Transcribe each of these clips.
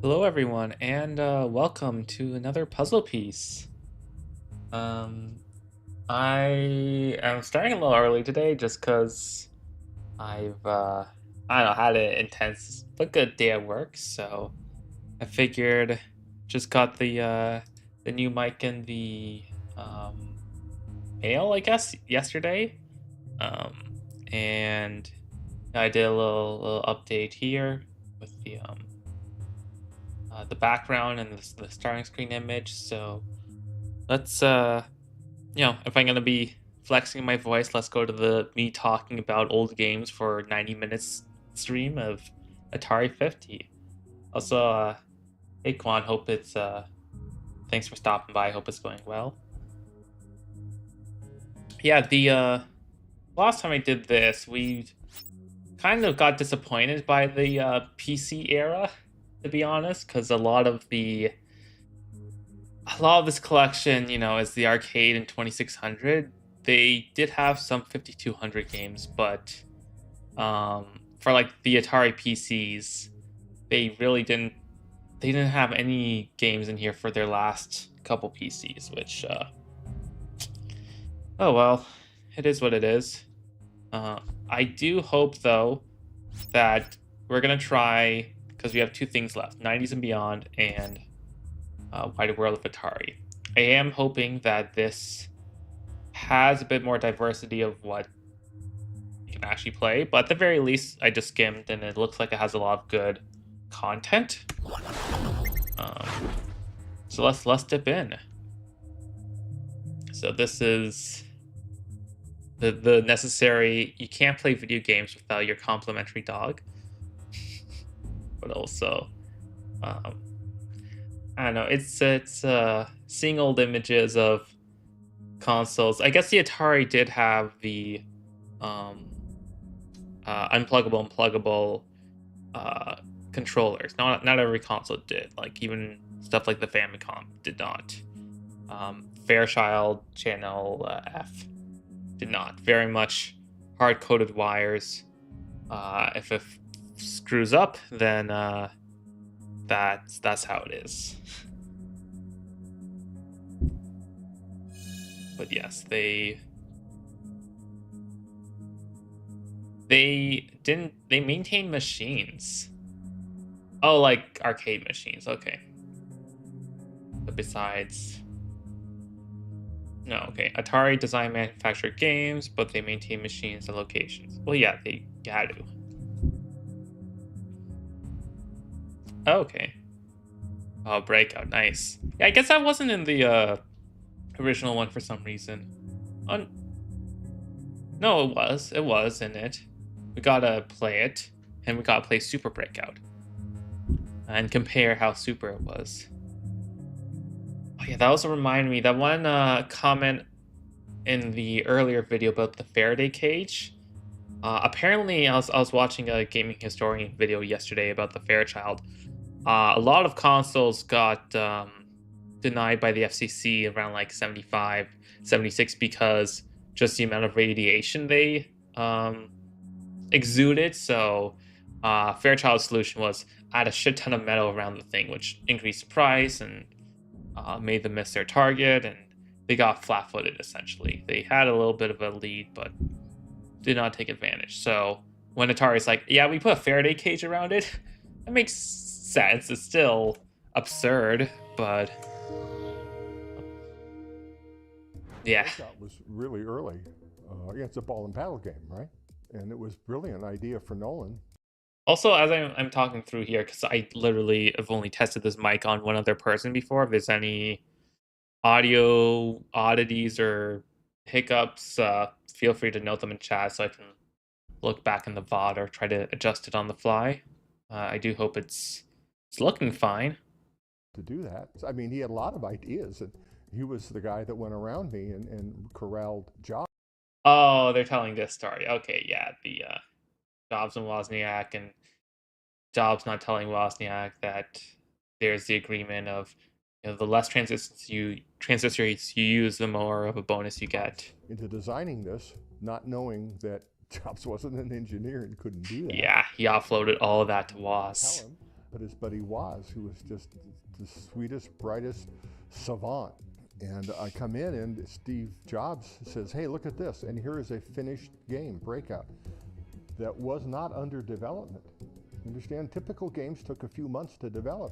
Hello, everyone, and welcome to another puzzle piece. Um, I am starting a little early today just because I've, I don't know, had an intense but good day at work. So I figured just got the new mic in the um, mail, I guess, yesterday. Um, and I did a little update here with the background and the starting screen image. So let's if I'm gonna be flexing my voice, let's go to the me talking about old games for 90 minutes stream of Atari 50. Also, hey Quan, hope it's thanks for stopping by. Hope it's going well. Yeah, the last time I did this, we kind of got disappointed by the PC era, to be honest, because a lot of this collection, is the arcade in 2600. They did have some 5200 games, but for like the Atari PCs, they really didn't. They didn't have any games in here for their last couple PCs, which oh well, it is what it is. I do hope though that we're gonna try because we have two things left: 90s and beyond, and Wider World of Atari. I am hoping that this has a bit more diversity of what you can actually play, but at the very least, I just skimmed and it looks like it has a lot of good content. Um, so let's dip in. So this is the necessary. You can't play video games without your complimentary dog, but also, um, I don't know. It's seeing old images of consoles. I guess the Atari did have the um, unpluggable and pluggable uh, controllers. Not every console did. Like even stuff like the Famicom did not. Fairchild Channel F did not. Very much hard coded wires. If it screws up, then that's how it is. But yes, they maintain machines. Oh, like arcade machines. Okay. But besides, no, okay. Atari design manufactured games, but they maintain machines and locations. Well, yeah, they had to. Oh, okay. Oh, Breakout, nice. Yeah, I guess that wasn't in the original one for some reason. Oh, no, it was. It was in it. We gotta play it, and we gotta play Super Breakout and compare how super it was. Oh yeah, that also reminded me that one comment in the earlier video about the Faraday cage. Apparently, I was watching a gaming historian video yesterday about the Fairchild. A lot of consoles got denied by the FCC around like 75, 76 because just the amount of radiation they exuded. So, Fairchild's solution was add a shit ton of metal around the thing, which increased the price and made them miss their target, and they got flat-footed essentially. They had a little bit of a lead, but did not take advantage. So when Atari's like, "Yeah, we put a Faraday cage around it," that makes sense. It's still absurd, but yeah. Breakout was really early. Yeah, it's a ball and paddle game, right? And it was brilliant idea for Nolan. Also, as I'm talking through here, because I literally have only tested this mic on one other person before. If there's any audio oddities or hiccups, feel free to note them in chat so I can look back in the VOD or try to adjust it on the fly. I do hope it's looking fine. To do that. I mean, he had a lot of ideas, and he was the guy that went around me and corralled Jobs. Oh, they're telling this story. Okay, yeah, the Jobs and Wozniak, and Jobs not telling Wozniak that there's the agreement of the less transistors you use, the more of a bonus you get. Into designing this, not knowing that Jobs wasn't an engineer and couldn't do that. Yeah, he offloaded all of that to Tell Woz. him. but his buddy Woz, who was just the sweetest, brightest savant. And I come in and Steve Jobs says, "Hey, look at this." And here is a finished game, Breakout, that was not under development. Understand, typical games took a few months to develop.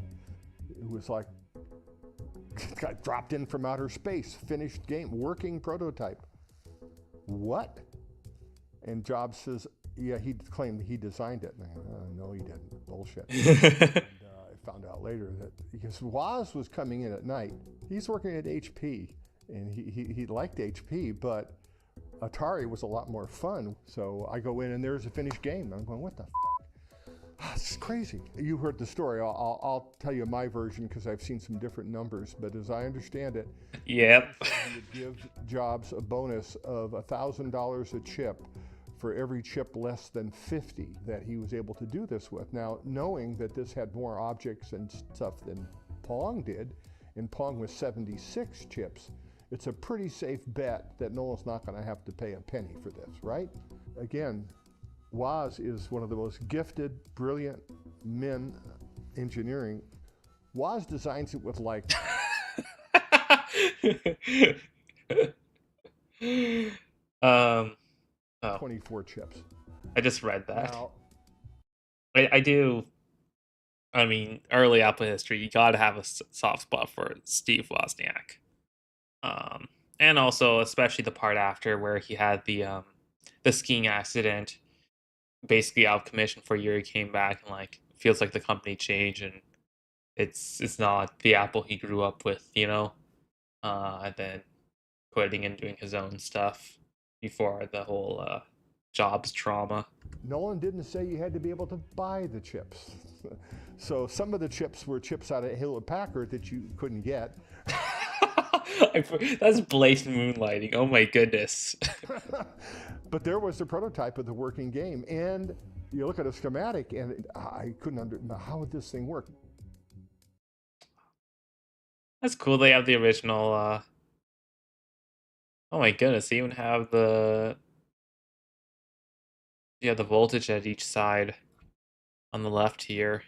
It was like, got dropped in from outer space, finished game, working prototype. What? And Jobs says, yeah, he claimed he designed it. And I go, no, he didn't. Bullshit. And I found out later that because Woz was coming in at night, he's working at HP, and he liked HP, but Atari was a lot more fun. So I go in and there's a finished game. I'm going, what the f? This is crazy. You heard the story. I'll tell you my version because I've seen some different numbers, but as I understand it, Yep. he would give Jobs a bonus of $1,000 a chip for every chip less than 50 that he was able to do this with. Now, knowing that this had more objects and stuff than Pong did, and Pong was 76 chips, it's a pretty safe bet that Nolan's not going to have to pay a penny for this, right? Again, Woz is one of the most gifted, brilliant men engineering. Woz designs it with like Oh, 24 chips. I just read that. Now, I do. I mean, early Apple history, you gotta have a soft spot for Steve Wozniak. And also, especially the part after where he had the skiing accident, basically out of commission for a year. He came back and like feels like the company changed, and it's not the Apple he grew up with, you know. And then quitting and doing his own stuff before the whole Jobs trauma. Nolan didn't say you had to be able to buy the chips. So some of the chips were chips out of Hewlett Packard that you couldn't get. That's blatant moonlighting. Oh my goodness. But there was the prototype of the working game, and you look at a schematic, and I couldn't understand how would this thing work. That's cool. They have the original. Oh my goodness. They even have the voltage at each side on the left here.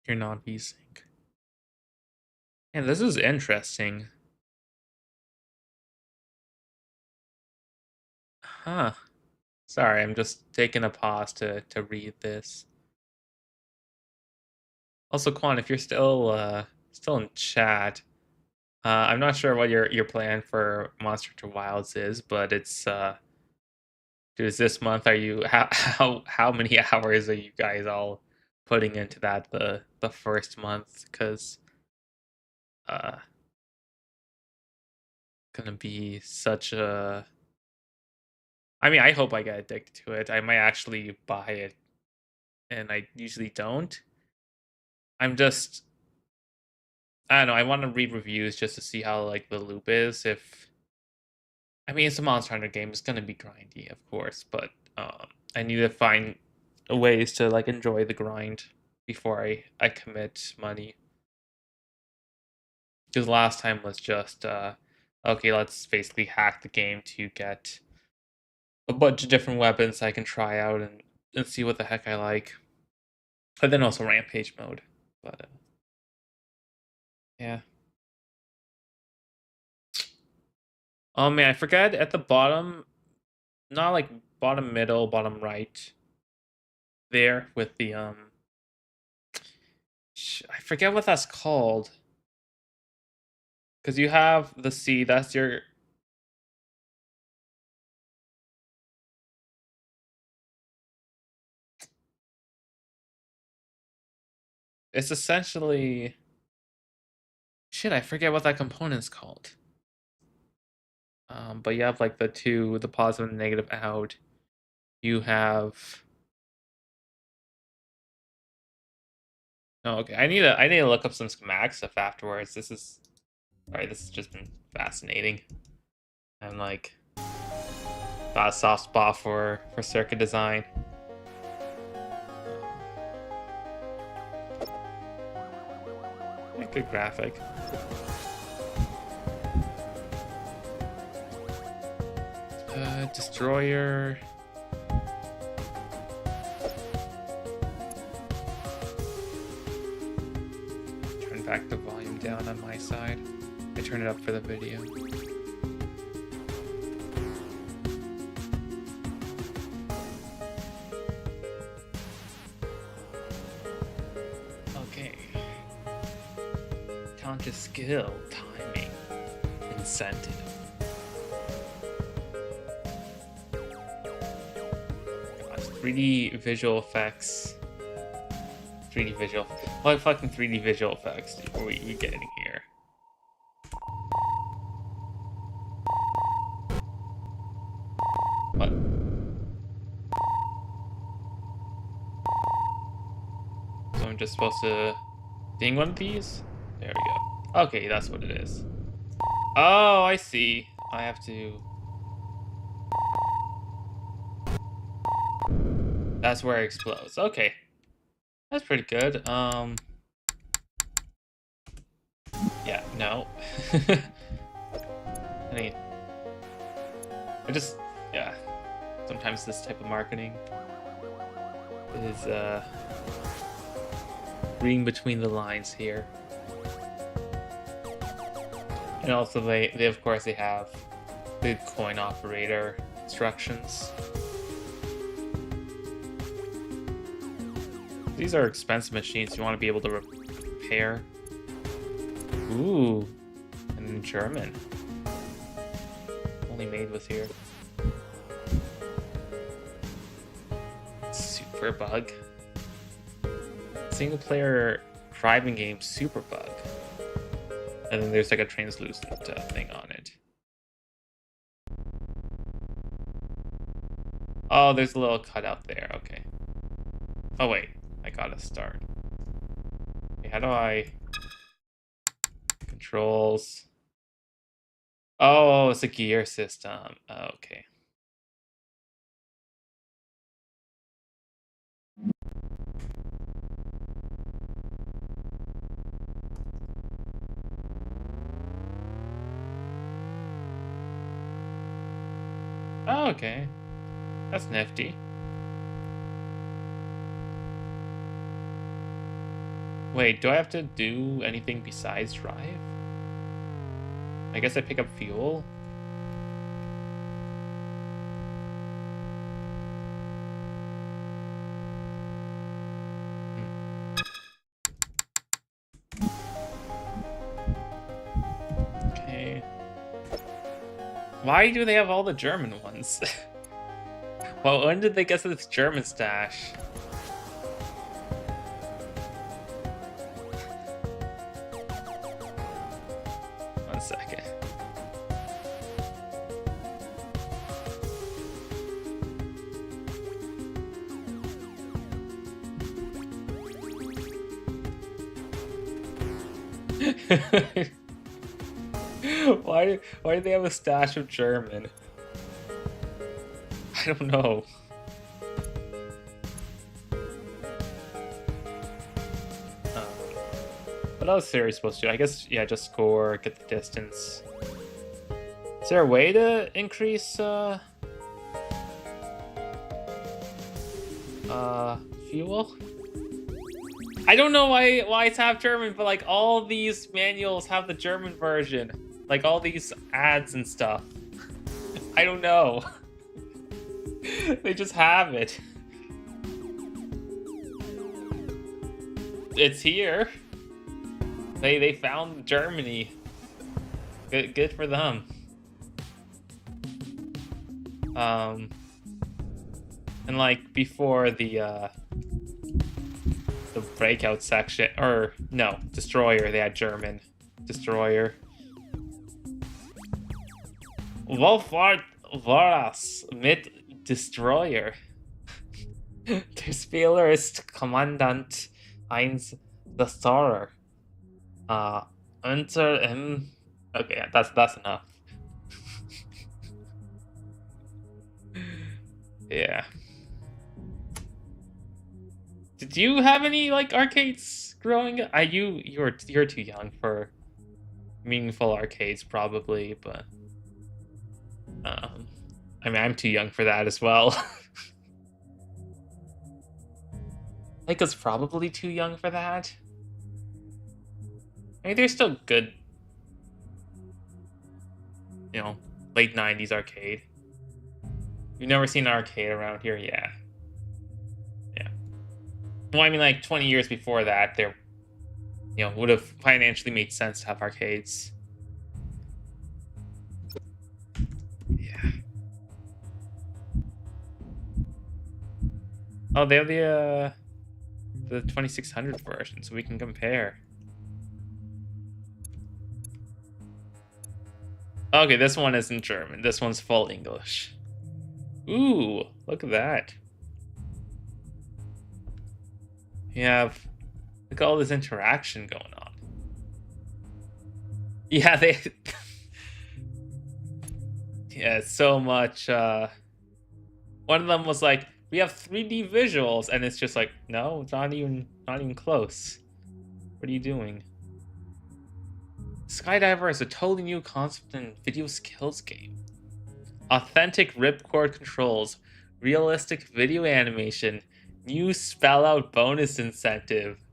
You're not VSync. And this is interesting. Huh. Sorry, I'm just taking a pause to read this. Also, Quan, if you're still in chat, I'm not sure what your plan for Monster Hunter Wilds is, but it's this month. Are you how many hours are you guys all putting into that the first month? Because gonna be such a. I mean, I hope I get addicted to it. I might actually buy it, and I usually don't. I'm just. I don't know. I want to read reviews just to see how like the loop is. If I mean, it's a Monster Hunter game. It's gonna be grindy, of course, but I need to find ways to like enjoy the grind before I commit money. Because last time was just okay. Let's basically hack the game to get a bunch of different weapons I can try out and see what the heck I like. And then also rampage mode, but yeah. Oh man, I forgot at the bottom, not like bottom middle, bottom right. There with the I forget what that's called. Because you have the C, that's your. It's essentially. Shit, I forget what that component's called. But you have like the positive and negative out. You have. Oh, okay. I need to look up some schematic stuff afterwards. This has just been fascinating. I'm like got a soft spot for circuit design. Good graphic. Destroyer. back the volume down on my side. I turn it up for the video. Okay. Conscious skill, timing, incentive. Gosh, 3D visual effects. 3D visual. What fucking 3D visual effects are we getting here? What? So I'm just supposed to ding one of these? There we go. Okay, that's what it is. Oh, I see. I have to... That's where it explodes. Okay. That's pretty good. Yeah, no. I mean, yeah. Sometimes this type of marketing is, reading between the lines here. And also they of course they have the coin operator instructions. These are expensive machines you want to be able to repair. Ooh, and in German. Only made with here. Super bug. Single player driving game super bug. And then there's like a translucent thing on it. Oh, there's a little cutout there. Okay. Oh wait, I gotta start. Okay, how do I... Controls. Oh, it's a gear system. Oh, okay. Oh, okay. That's nifty. Wait, do I have to do anything besides drive? I guess I pick up fuel? Okay. Why do they have all the German ones? Well, when did they get to this German stash? One second. Why do they have a stash of German? I don't know. What else are you supposed to do? I guess, yeah, just score, get the distance. Is there a way to increase fuel? I don't know why it's half German, but like all these manuals have the German version. Like all these ads and stuff. I don't know. They just have it. It's here. They found Germany. Good for them. And like before the breakout section, or no, destroyer, they had German destroyer. Wolfhard Varas mit Destroyer. Der Spieler ist Kommandant 1 Destroyer. Enter in... Okay, that's enough. Yeah. Did you have any like arcades growing up? You're too young for meaningful arcades probably, but I mean I'm too young for that as well. Like, it's probably too young for that. I mean, they're still good, late 90s arcade. You've never seen an arcade around here? Yeah. Yeah. Well, I mean, like 20 years before that, there, would have financially made sense to have arcades. Yeah. Oh, they have the 2600 version, so we can compare. Okay, this one isn't German. This one's full English. Ooh, look at that. You have, look at all this interaction going on. Yeah, they, yeah, so much. One of them was like, we have 3D visuals, and it's just like, no, it's not even close. What are you doing? Skydiver is a totally new concept in video skills game. Authentic ripcord controls, realistic video animation, new spell out bonus incentive,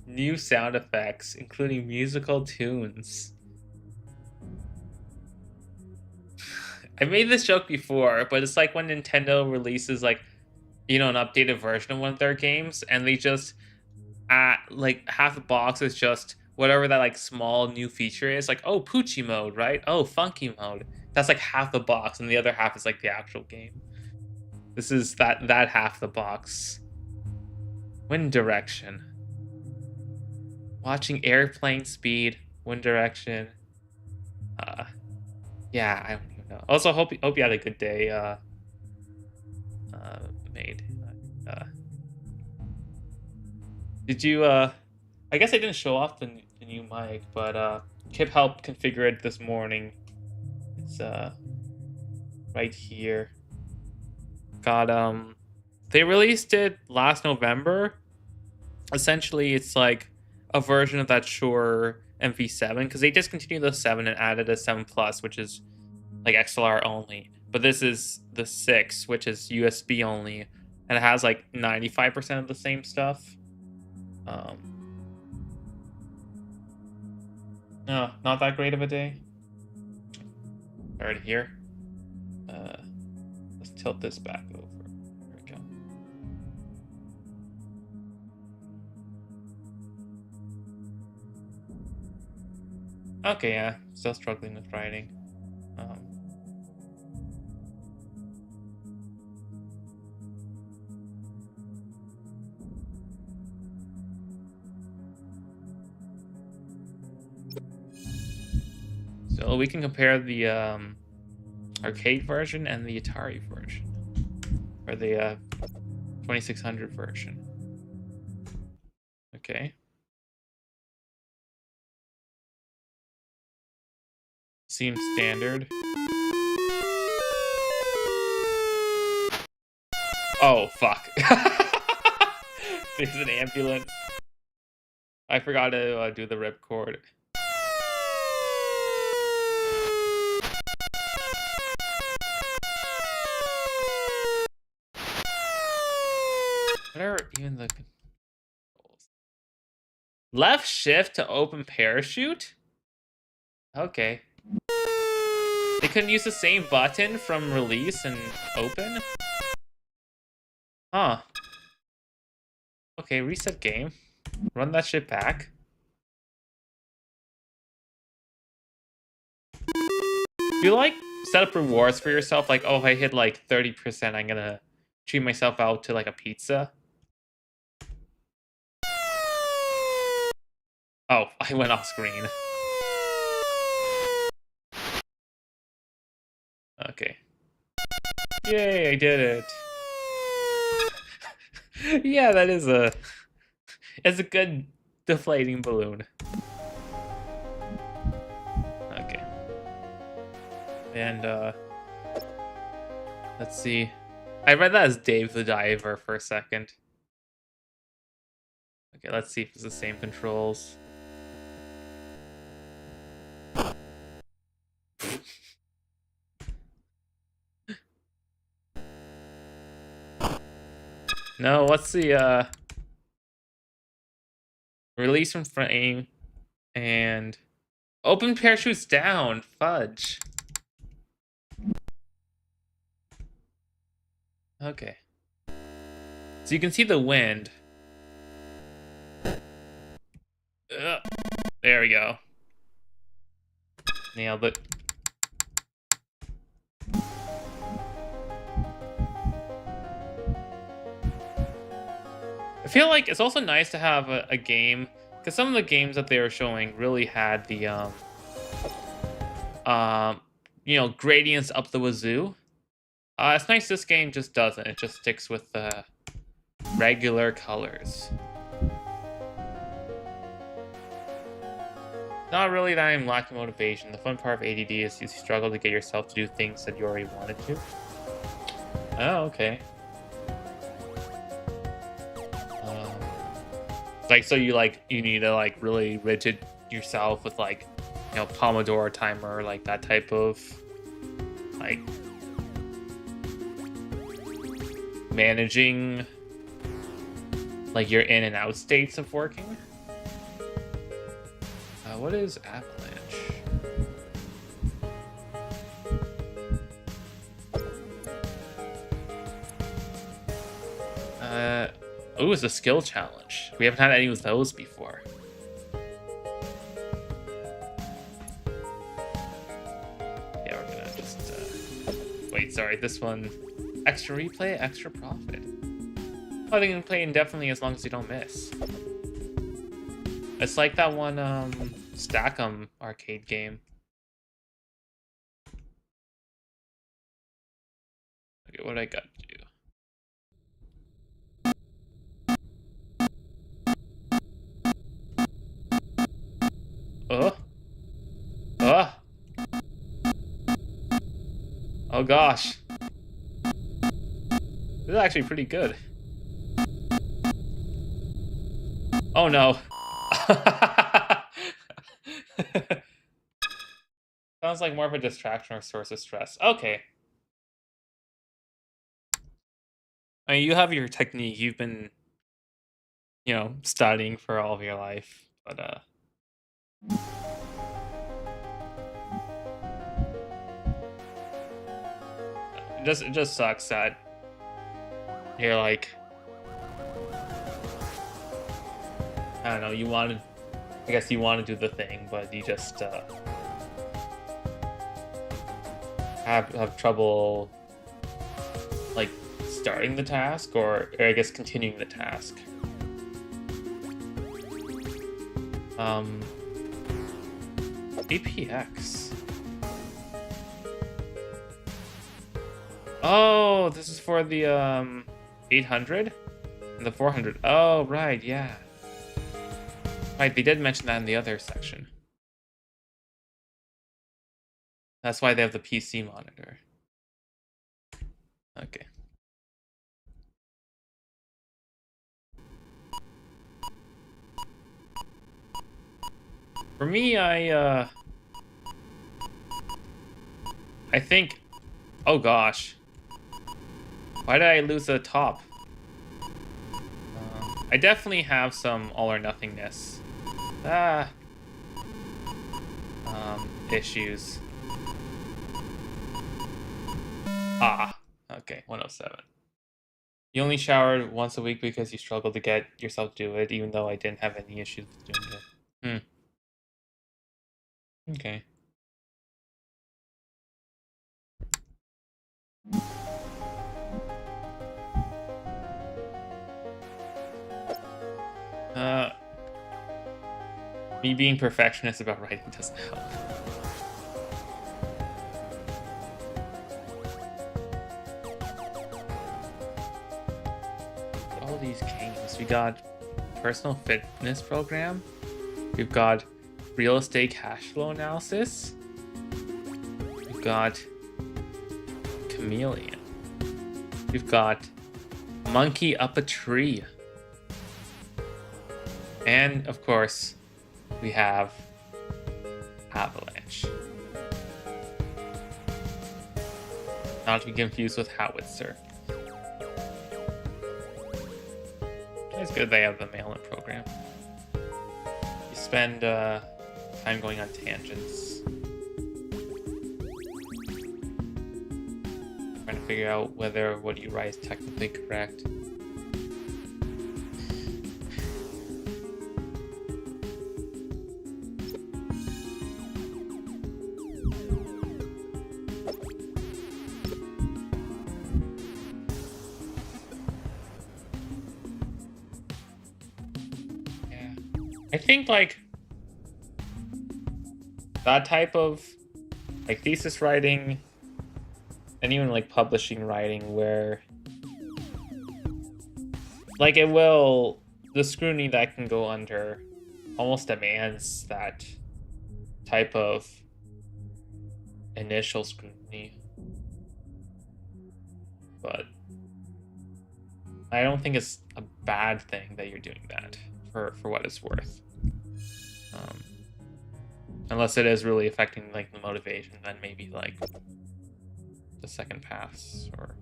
new sound effects, including musical tunes. I made this joke before, but it's like when Nintendo releases like, an updated version of one of their games, and they just like half the box is just whatever that like small new feature is. Like, oh, Poochie mode, right? Oh, Funky mode. That's like half the box, and the other half is like the actual game. This is that half the box. Wind direction. Watching airplane speed. Wind direction. Yeah, I don't even know. Also, hope you had a good day. Made. Did you? I guess I didn't show off the new mic, but Kip helped configure it this morning. It's right here. Got they released it last November. Essentially, it's like a version of that Shure MV7 because they discontinued the 7 and added a 7 Plus, which is like XLR only. But this is the 6, which is USB only, and it has like 95% of the same stuff. No, not that great of a day. Right here. Let's tilt this back over. There we go. Okay, yeah, still struggling with writing. So we can compare the arcade version and the Atari version, or the 2600 version. Okay. Seems standard. Oh, fuck. There's an ambulance. I forgot to do the ripcord. What are even the controls? Left shift to open parachute? Okay. They couldn't use the same button from release and open? Huh. Okay, reset game. Run that shit back. Do you like set up rewards for yourself? Like, oh, I hit like 30%, I'm gonna treat myself out to like a pizza. Oh, I went off screen. Okay. Yay, I did it. Yeah, that is it's a good deflating balloon. Okay. And let's see. I read that as Dave the Diver for a second. Okay, let's see if it's the same controls. No, what's the release from frame And open parachutes down. Fudge. Okay. So you can see the wind. Ugh. There we go. Nailed it. I feel like it's also nice to have a game, because some of the games that they were showing really had the gradients up the wazoo. It's nice this game just doesn't. It just sticks with the regular colors. Not really that I'm lacking motivation. The fun part of ADD is you struggle to get yourself to do things that you already wanted to. Oh, okay. So you need to really rigid yourself with Pomodoro timer, like that type of managing your in and out states of working. What is avalanche? Oh, it's a skill challenge. We haven't had any of those before. Yeah, we're gonna just wait. Sorry, this one. Extra replay, extra profit. Oh, they can play indefinitely as long as you don't miss. It's like that one Stack 'em arcade game. Okay, what I got to do? Oh gosh. This is actually pretty good. Oh no. Sounds like more of a distraction or source of stress. Okay. I mean, you have your technique. You've been, studying for all of your life. But, it just sucks that you're I don't know, I guess you want to do the thing, but you just have trouble starting the task or I guess continuing the task. APX. Oh, this is for the 800 and the 400. Oh, right, yeah. Right, they did mention that in the other section. That's why they have the PC monitor. Okay. For me, I think... Oh, gosh. Why did I lose the top? I definitely have some all-or-nothingness. Issues. Okay, 107. You only showered once a week because you struggled to get yourself to do it, even though I didn't have any issues with doing it. Okay. Me being perfectionist about writing doesn't help. All these games. We got personal fitness program. We've got real estate cash flow analysis. We've got chameleon. We've got monkey up a tree. And of course, we have avalanche. Not to be confused with howitzer. It's good they have the mail-in program. You spend I'm going on tangents. Trying to figure out whether what you write is technically correct. Yeah. I think like that type of like thesis writing and even like publishing writing where like the scrutiny that can go under almost demands that type of initial scrutiny. But I don't think it's a bad thing that you're doing that for what it's worth. Unless it is really affecting like the motivation, then maybe like the second pass or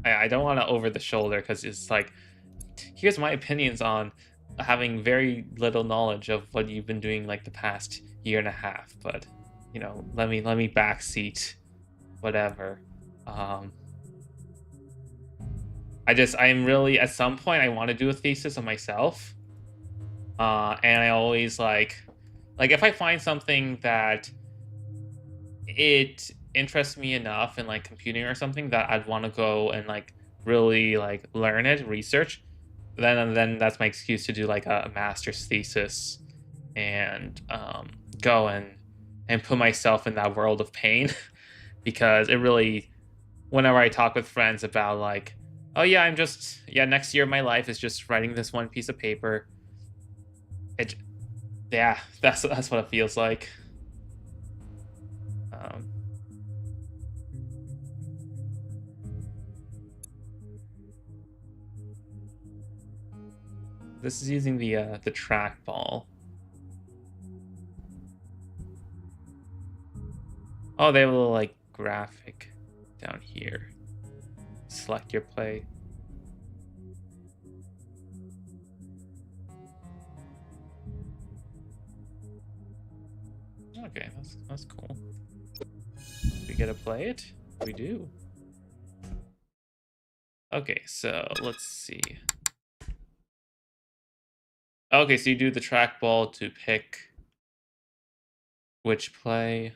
I don't want to over the shoulder because it's like here's my opinions on having very little knowledge of what you've been doing like the past year and a half, but you know, let me backseat whatever. I'm really at some point I want to do a thesis of myself. And I always like if I find something that it interests me enough in like computing or something that I'd want to go and like really like learn it, research, then that's my excuse to do like a master's thesis and go and put myself in that world of pain because it really whenever I talk with friends about like, oh yeah, next year my life is just writing this one piece of paper. Yeah, that's what it feels like. This is using the trackball. Oh, they have a little like graphic down here. Select your play. Okay, that's cool. We get to play it? We do. Okay, so let's see. Okay, so you do the trackball to pick which play.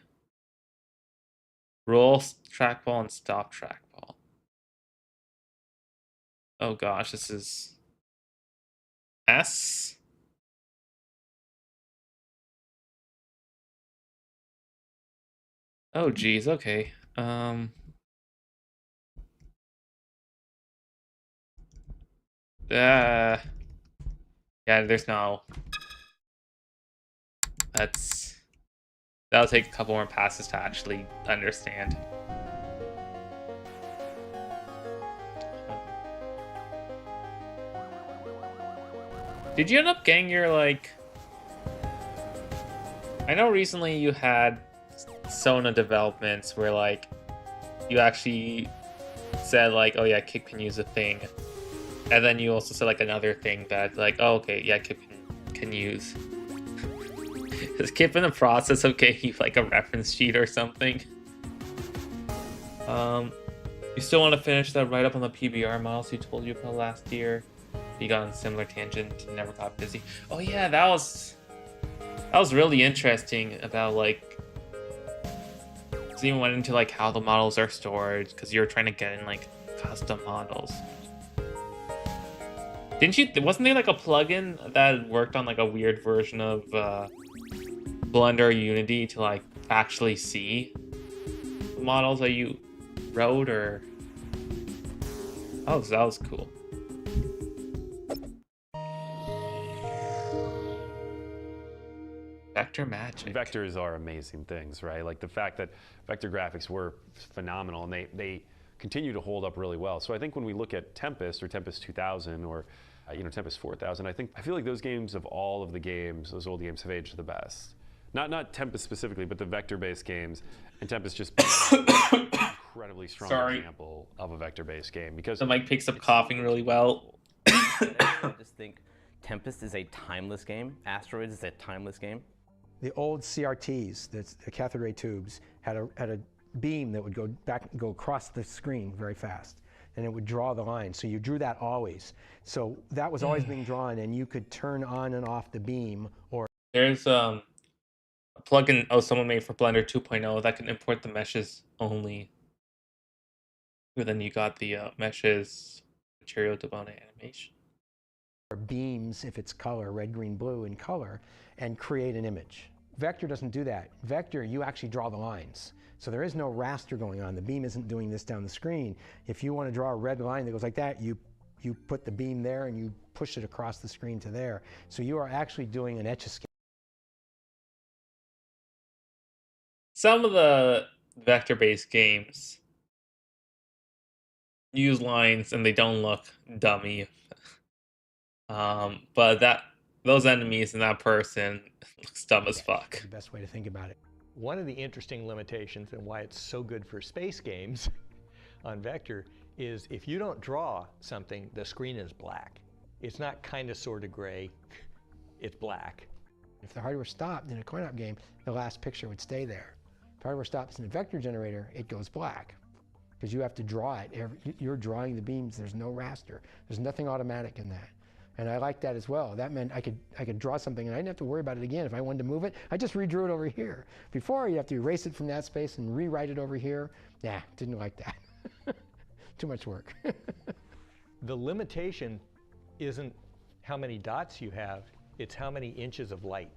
Roll trackball and stop trackball. Oh gosh, this is S. Oh geez, okay. Yeah, there's no. That'll take a couple more passes to actually understand. Did you end up getting your like? I know recently you had Sona developments where like you actually said like, oh yeah, Kip can use a thing, and then you also said like another thing that like, oh okay, yeah, Kip can use. Is Kip in the process of getting you like a reference sheet or something? You still want to finish that write up on the PBR models you told you about last year? You got on a similar tangent and never got busy. Oh yeah, that was really interesting about like. It even went into like how the models are stored because you're trying to get in like custom models. Didn't you? Wasn't there like a plugin that worked on like a weird version of Blender or Unity to like actually see the models that you wrote? Or oh, that was cool. Vector magic. Vectors are amazing things, right? Like the fact that vector graphics were phenomenal and they continue to hold up really well. So I think when we look at Tempest or Tempest 2000 or Tempest 4000, I feel like those games of all of the games, those old games have aged the best. Not Tempest specifically, but the vector-based games, and Tempest just being an incredibly strong example of a vector-based game because the mic picks up coughing really well. I just think Tempest is a timeless game. Asteroids is a timeless game. The old CRTs, the cathode ray tubes, had a beam that would go across the screen very fast, and it would draw the line. So you drew that always. So that was always being drawn, and you could turn on and off the beam. Or There's a plugin someone made for Blender 2.0 that can import the meshes only. And then you got the meshes material to bone animation. or beams, if it's color, red, green, blue in color, and create an image. Vector doesn't do that. Vector, you actually draw the lines. So there is no raster going on. The beam isn't doing this down the screen. If you want to draw a red line that goes like that, you put the beam there and you push it across the screen to there. So you are actually doing an etch-a-sketch. Some of the vector-based games use lines and they don't look dummy. But those enemies and that person looks dumb as fuck. The best way to think about it. One of the interesting limitations and why it's so good for space games on Vector is if you don't draw something, the screen is black. It's not kind of sort of gray, it's black. If the hardware stopped in a coin-op game, the last picture would stay there. If hardware stops in a vector generator, it goes black. Because you have to draw it. You're drawing the beams, there's no raster. There's nothing automatic in that. And I like that as well. That meant I could draw something and I didn't have to worry about it again. If I wanted to move it, I just redrew it over here. Before, you have to erase it from that space and rewrite it over here. Yeah, didn't like that. Too much work. The limitation isn't how many dots you have, it's how many inches of light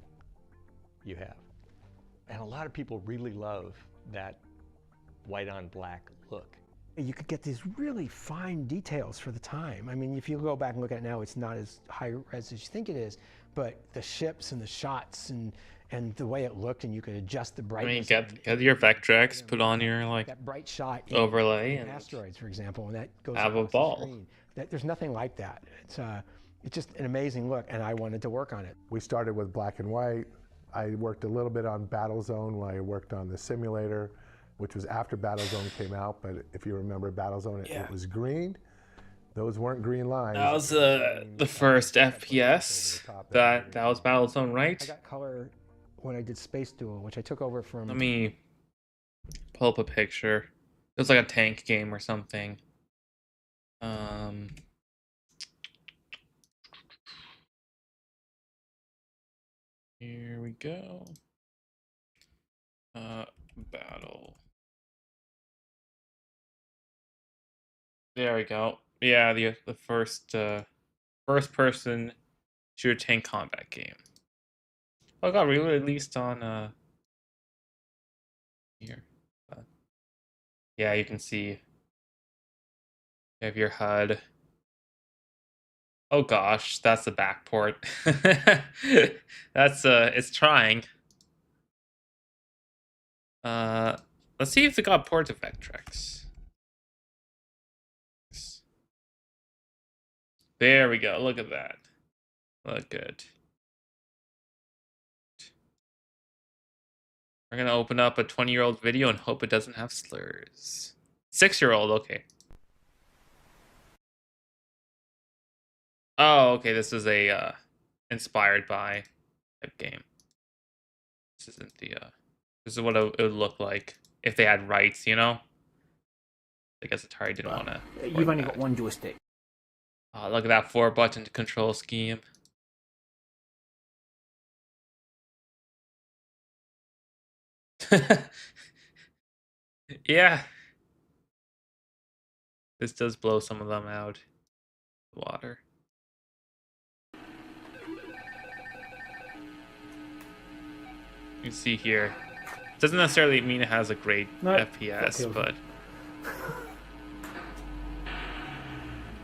you have. And a lot of people really love that white on black look. You could get these really fine details for the time. I mean, if you go back and look at it now, it's not as high res as you think it is, but the ships and the shots and the way it looked, and you could adjust the brightness. I mean, get your Vectrex, put on your that bright shot overlay, in and asteroids, for example, and that goes have a across ball. the screen. There's nothing like that. It's just an amazing look, and I wanted to work on it. We started with black and white. I worked a little bit on Battlezone when I worked on the simulator, which was after Battlezone came out, but if you remember Battlezone, it was green. Those weren't green lines. That was the first FPS. That was Battlezone, right? I got color when I did Space Duel, which I took over from... Let me pull up a picture. It was like a tank game or something. Here we go. Battle. There we go. Yeah, the first person shooter tank combat game. Oh, it got re-released on here. Yeah, you can see you have your HUD. Oh gosh, that's the back port. That's it's trying. Let's see if it got port to Vectrex. There we go. Look at that. Look good. We're gonna open up a 20-year-old video and hope it doesn't have slurs. 6-year-old, okay. Oh, okay. This is a inspired by type game. This isn't the this is what it would look like if they had rights, you know? I guess Atari didn't want to. You've only got one joystick. Oh, look at that 4-button control scheme. Yeah. This does blow some of them out. Water. You can see here. Doesn't necessarily mean it has a great FPS, but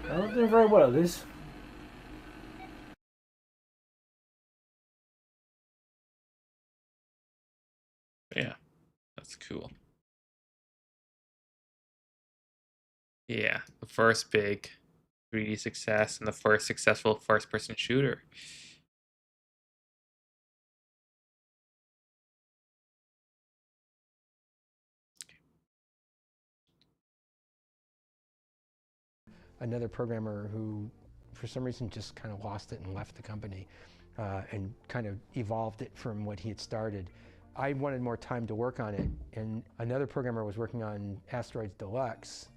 I'm not doing very well at this. yeah, that's cool. Yeah, the first big 3D success and the first successful first-person shooter. Another programmer who for some reason just kind of lost it and left the company and kind of evolved it from what he had started. I wanted more time to work on it, and another programmer was working on Asteroids Deluxe,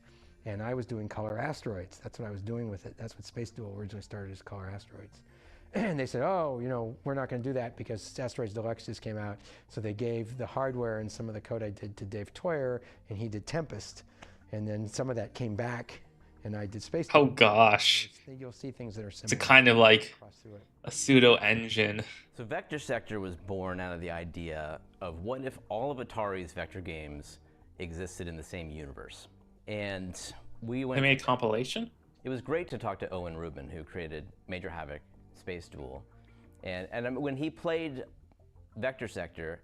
and I was doing Color Asteroids. That's what I was doing with it. That's what Space Duel originally started as Color Asteroids. And they said, oh, you know, we're not going to do that because Asteroids Deluxe just came out. So they gave the hardware and some of the code I did to Dave Toyer, and he did Tempest. And then some of that came back, and I did Space Duel. Oh gosh. You'll see things that are similar. It's a kind of like across through it. a pseudo engine. So Vector Sector was born out of the idea of what if all of Atari's vector games existed in the same universe? And we went. They made a compilation? It was great to talk to Owen Rubin, who created Major Havoc, Space Duel. And when he played Vector Sector,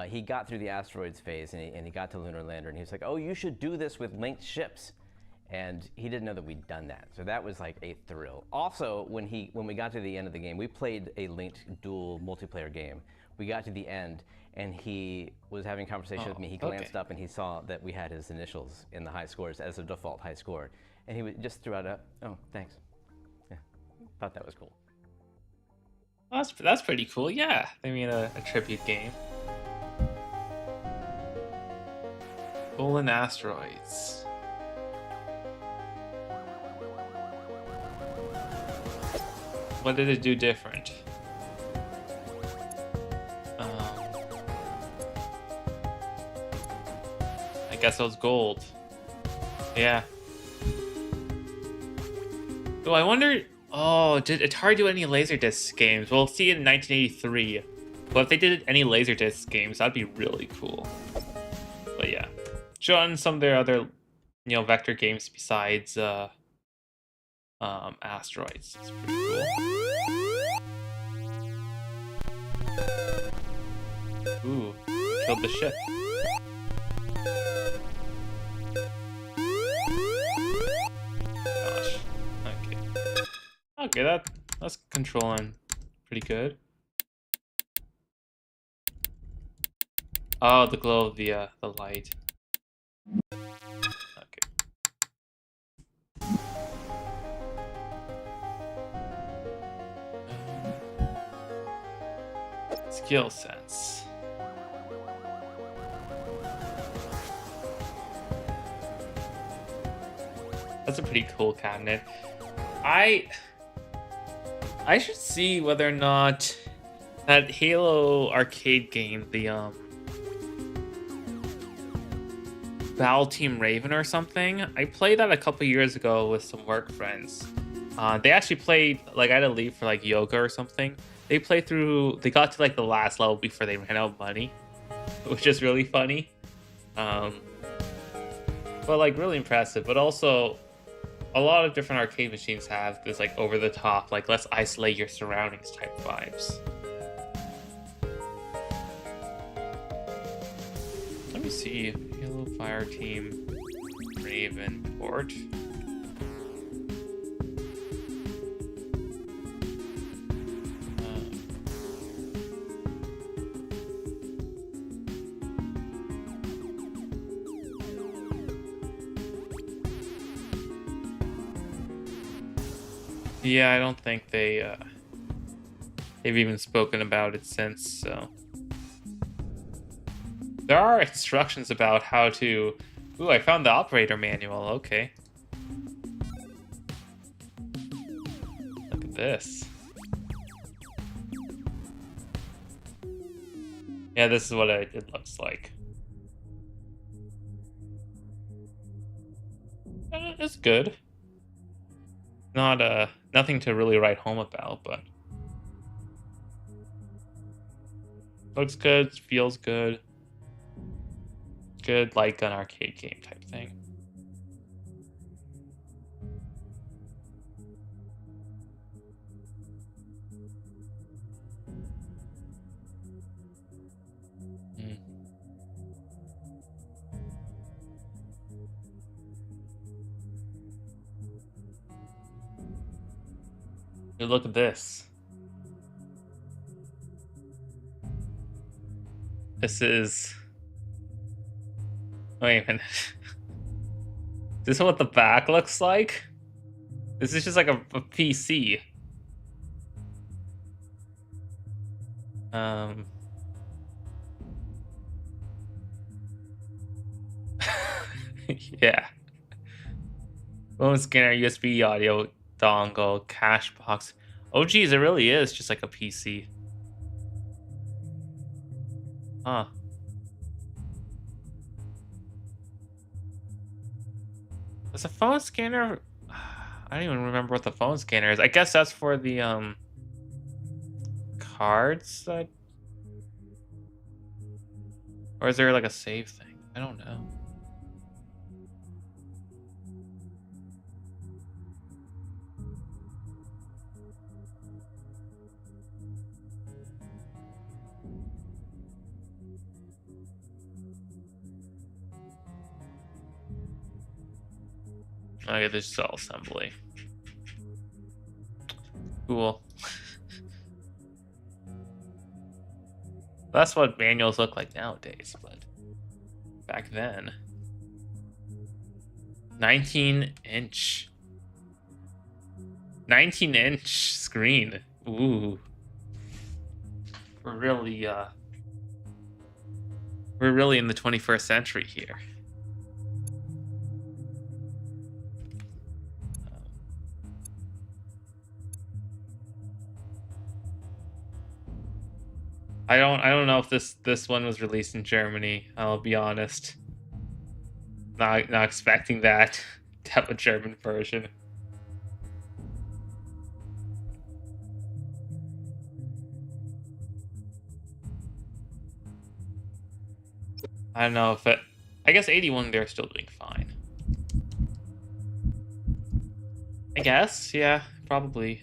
he got through the asteroids phase and he got to Lunar Lander, and he was like, oh, you should do this with linked ships. And he didn't know that we'd done that. So that was like a thrill. Also, when we got to the end of the game, we played a linked dual multiplayer game. We got to the end, and he was having a conversation with me. He glanced up and he saw that we had his initials in the high scores as a default high score. And he just threw out a, oh, thanks. Yeah, thought that was cool. Well, that's pretty cool. Yeah, they made a tribute game. Stolen Asteroids. What did it do different? I guess it was gold. Yeah. Oh, I wonder. Oh, did Atari do any Laserdisc games? We'll see it in 1983. But if they did any Laserdisc games, that'd be really cool. But yeah, showing some of their other, vector games besides Asteroids. It's pretty cool. Ooh, killed the ship. Gosh. Okay, that's controlling pretty good. Oh, the glow of the light. Okay. Skill sense. That's a pretty cool cabinet. I should see whether or not that Halo arcade game, the Battle Team Raven or something. I played that a couple years ago with some work friends. They actually played, like, I had to leave for like yoga or something. They got to like the last level before they ran out of money, which is really funny. But like really impressive. But also, a lot of different arcade machines have this like over the top, like let's isolate your surroundings type vibes. Let me see. Halo Fire Team Raven port. Yeah, I don't think they've even spoken about it since, so. There are instructions about how to... Ooh, I found the operator manual, okay. Look at this. Yeah, this is what it looks like. It's good. Not nothing to really write home about, but looks good, feels good. Good, like an arcade game type thing. Look at this. This is... Wait a minute. This is what the back looks like? This is just like a PC. Yeah. Phone scanner, USB audio dongle, cache box. Oh geez, it really is just like a PC. Huh. Is a phone scanner? I don't even remember what the phone scanner is. I guess that's for the cards that, or is there like a save thing? I don't know. Okay, this is all assembly. Cool. That's what manuals look like nowadays, but back then. 19-inch. 19-inch screen. Ooh. We're really in the 21st century here. I don't know if this one was released in Germany. I'll be honest. Not expecting that to have a German version. I don't know if it. I guess 81 they're still doing fine. I guess, yeah, probably.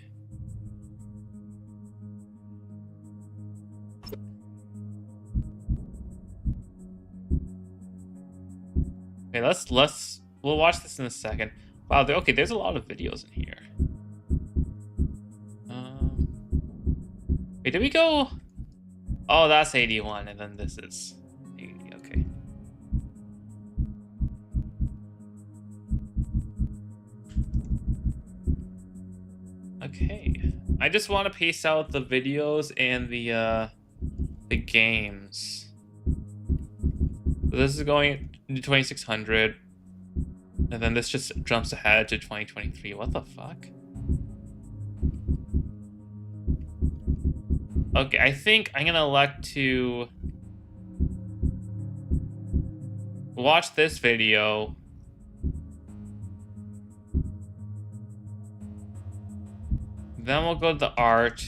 Okay, we'll watch this in a second. Wow, okay, there's a lot of videos in here. Wait, did we go? Oh, that's 81, and then this is 80. Okay. Okay. I just want to pace out the videos and the games. So this is going to 2600, and then this just jumps ahead to 2023. What the fuck? Okay, I think I'm gonna elect to watch this video. Then we'll go to the art.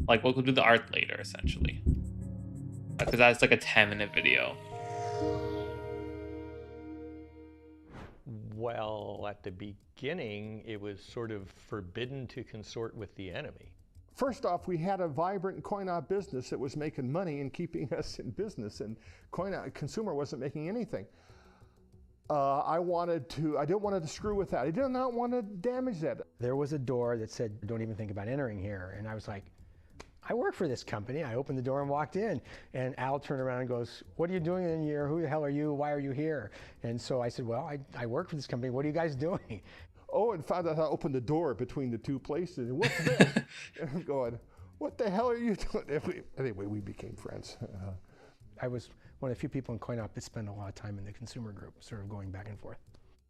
Like, we'll do the art later, essentially. Because that's like a 10-minute video. Well, at the beginning, it was sort of forbidden to consort with the enemy. First off, we had a vibrant coin-op business that was making money and keeping us in business, and coin-op consumer wasn't making anything. I didn't want to screw with that. I did not want to damage that. There was a door that said, "Don't even think about entering here." And I was like, I work for this company. I opened the door and walked in, and Al turned around and goes, "What are you doing in here? Who the hell are you? Why are you here?" And so I said, "Well, I work for this company. What are you guys doing?" Oh, and found out how to open the door between the two places. And what's this? And I'm going, "What the hell are you doing?" Anyway, we became friends. I was one of the few people in CoinOp that spent a lot of time in the consumer group, sort of going back and forth.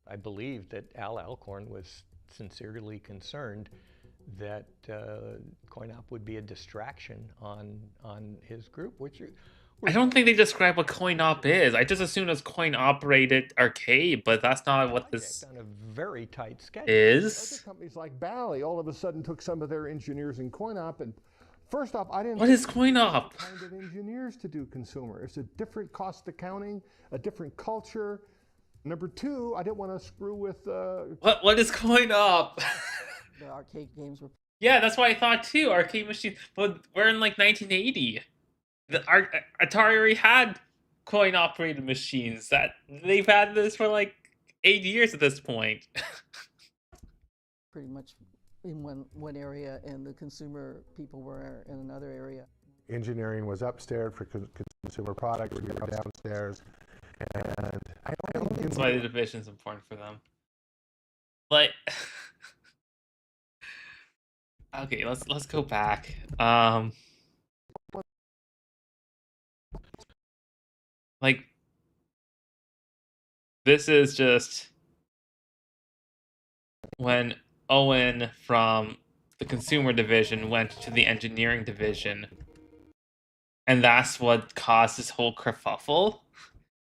I believe that Al Alcorn was sincerely concerned that CoinOp would be a distraction on his group, which I don't think they describe what coin-op is. I just assumed it's coin-operated arcade, but that's not what this on a very tight schedule is. Other companies like Bally all of a sudden took some of their engineers in CoinOp, and first off, I didn't. What is coin-op? Kind of engineers to do consumer. It's a different cost accounting, a different culture. Number two, I didn't want to screw with. What is coin-op? The arcade games were. Yeah, that's what I thought too. Arcade machines, but we're in like 1980. Atari already had coin-operated machines. That they've had this for like 8 years at this point. Pretty much in one area, and the consumer people were in another area. Engineering was upstairs for consumer products. We were downstairs, and I don't think That's why the division's important for them. But Okay, let's go back. Like this is just when Owen from the consumer division went to the engineering division, and that's what caused this whole kerfuffle.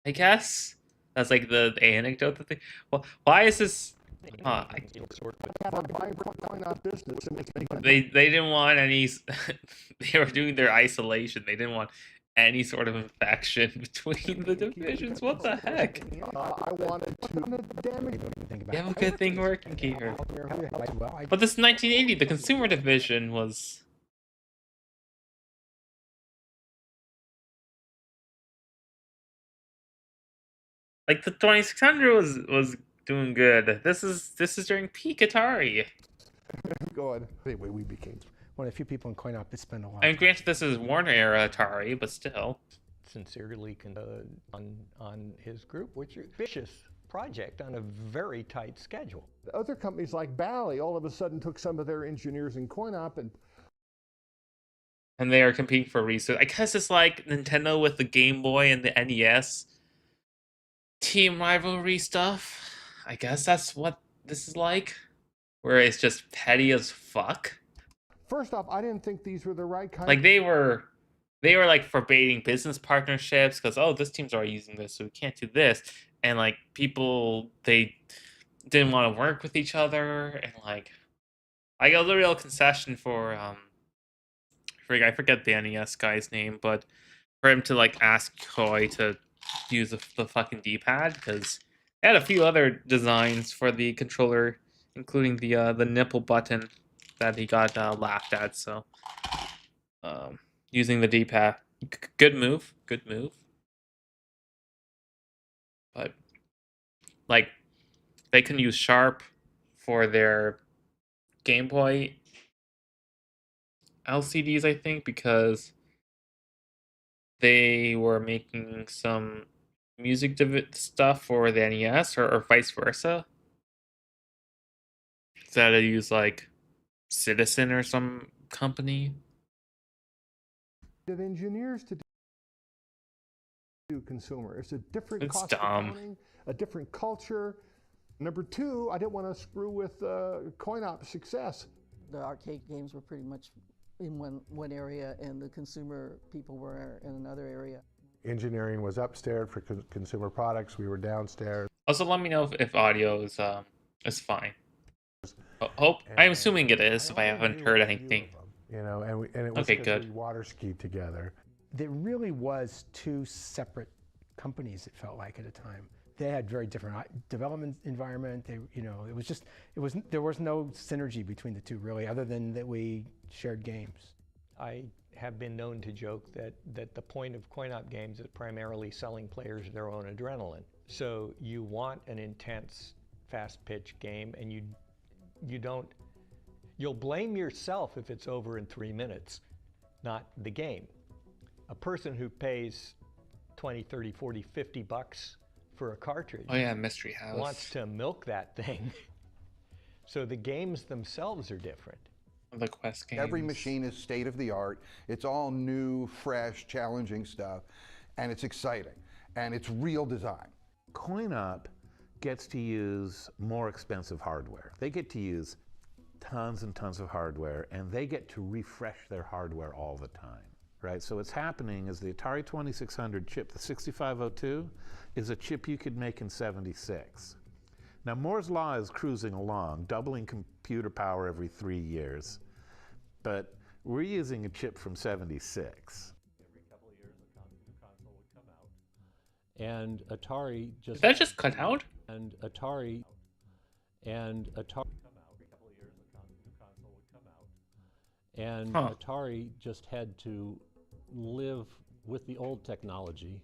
I guess that's like the anecdote that they. Well, why is this? They didn't want any. They were doing their isolation. They didn't want any sort of infection between the divisions. What the heck? I wanted to damage. You have a good thing working here. But this is 1980. The consumer division was. Like the 2600 was doing good. This is during peak Atari. Go ahead. Anyway, we became one of the few people in coin op that spend a lot. And granted, this is Warner era Atari, but still. Sincerely on his group, which is a vicious project on a very tight schedule. Other companies like Bally all of a sudden took some of their engineers in coin op and they are competing for research. I guess it's like Nintendo with the Game Boy and the NES team rivalry stuff. I guess that's what this is like, where it's just petty as fuck. First off, I didn't think these were the right kind. Like they were like forbidding business partnerships because, oh, this team's already using this, so we can't do this. And like people, they didn't want to work with each other, and like I got a real concession for I forget the NES guy's name, but for him to like ask Koi to use the fucking D-pad, because they had a few other designs for the controller, including the nipple button that he got laughed at. So using the D-pad, good move. But like they can use Sharp for their Game Boy LCDs, I think, because they were making some music stuff for the NES, or vice versa. So they use like Citizen or some company. Of engineers to do consumer. It's a different It's cost dumb. accounting, a different culture. Number two, I didn't want to screw with coin op success. The arcade games were pretty much in one area, and the consumer people were in another area. Engineering was upstairs for consumer products. We were downstairs. Also, let me know if audio is fine. Hope I'm assuming it is. If I haven't heard anything. You know, and it was okay, good. We water skied together. There really was two separate companies. It felt like at a time. They had very different development environment. They, you know, there was no synergy between the two really, other than that we shared games. I have been known to joke that the point of coin-op games is primarily selling players their own adrenaline. So you want an intense, fast-pitch game, and you'll blame yourself if it's over in 3 minutes, not the game. A person who pays 20, 30, 40, 50 bucks for a cartridge. Oh yeah, Mystery House. Wants to milk that thing. So the games themselves are different. The Quest games. Every machine is state of the art. It's all new, fresh, challenging stuff, and it's exciting, and it's real design. Coin-op gets to use more expensive hardware. They get to use tons and tons of hardware, and they get to refresh their hardware all the time, right? So what's happening is the Atari 2600 chip, the 6502, is a chip you could make in '76. Now Moore's Law is cruising along, doubling computer power every 3 years, but we're using a chip from '76. Every couple of years, a new console would come out, and Atari just. Did that just cut out? And Atari come out. Every couple of years, a new console would come out, and Atari just had to live with the old technology,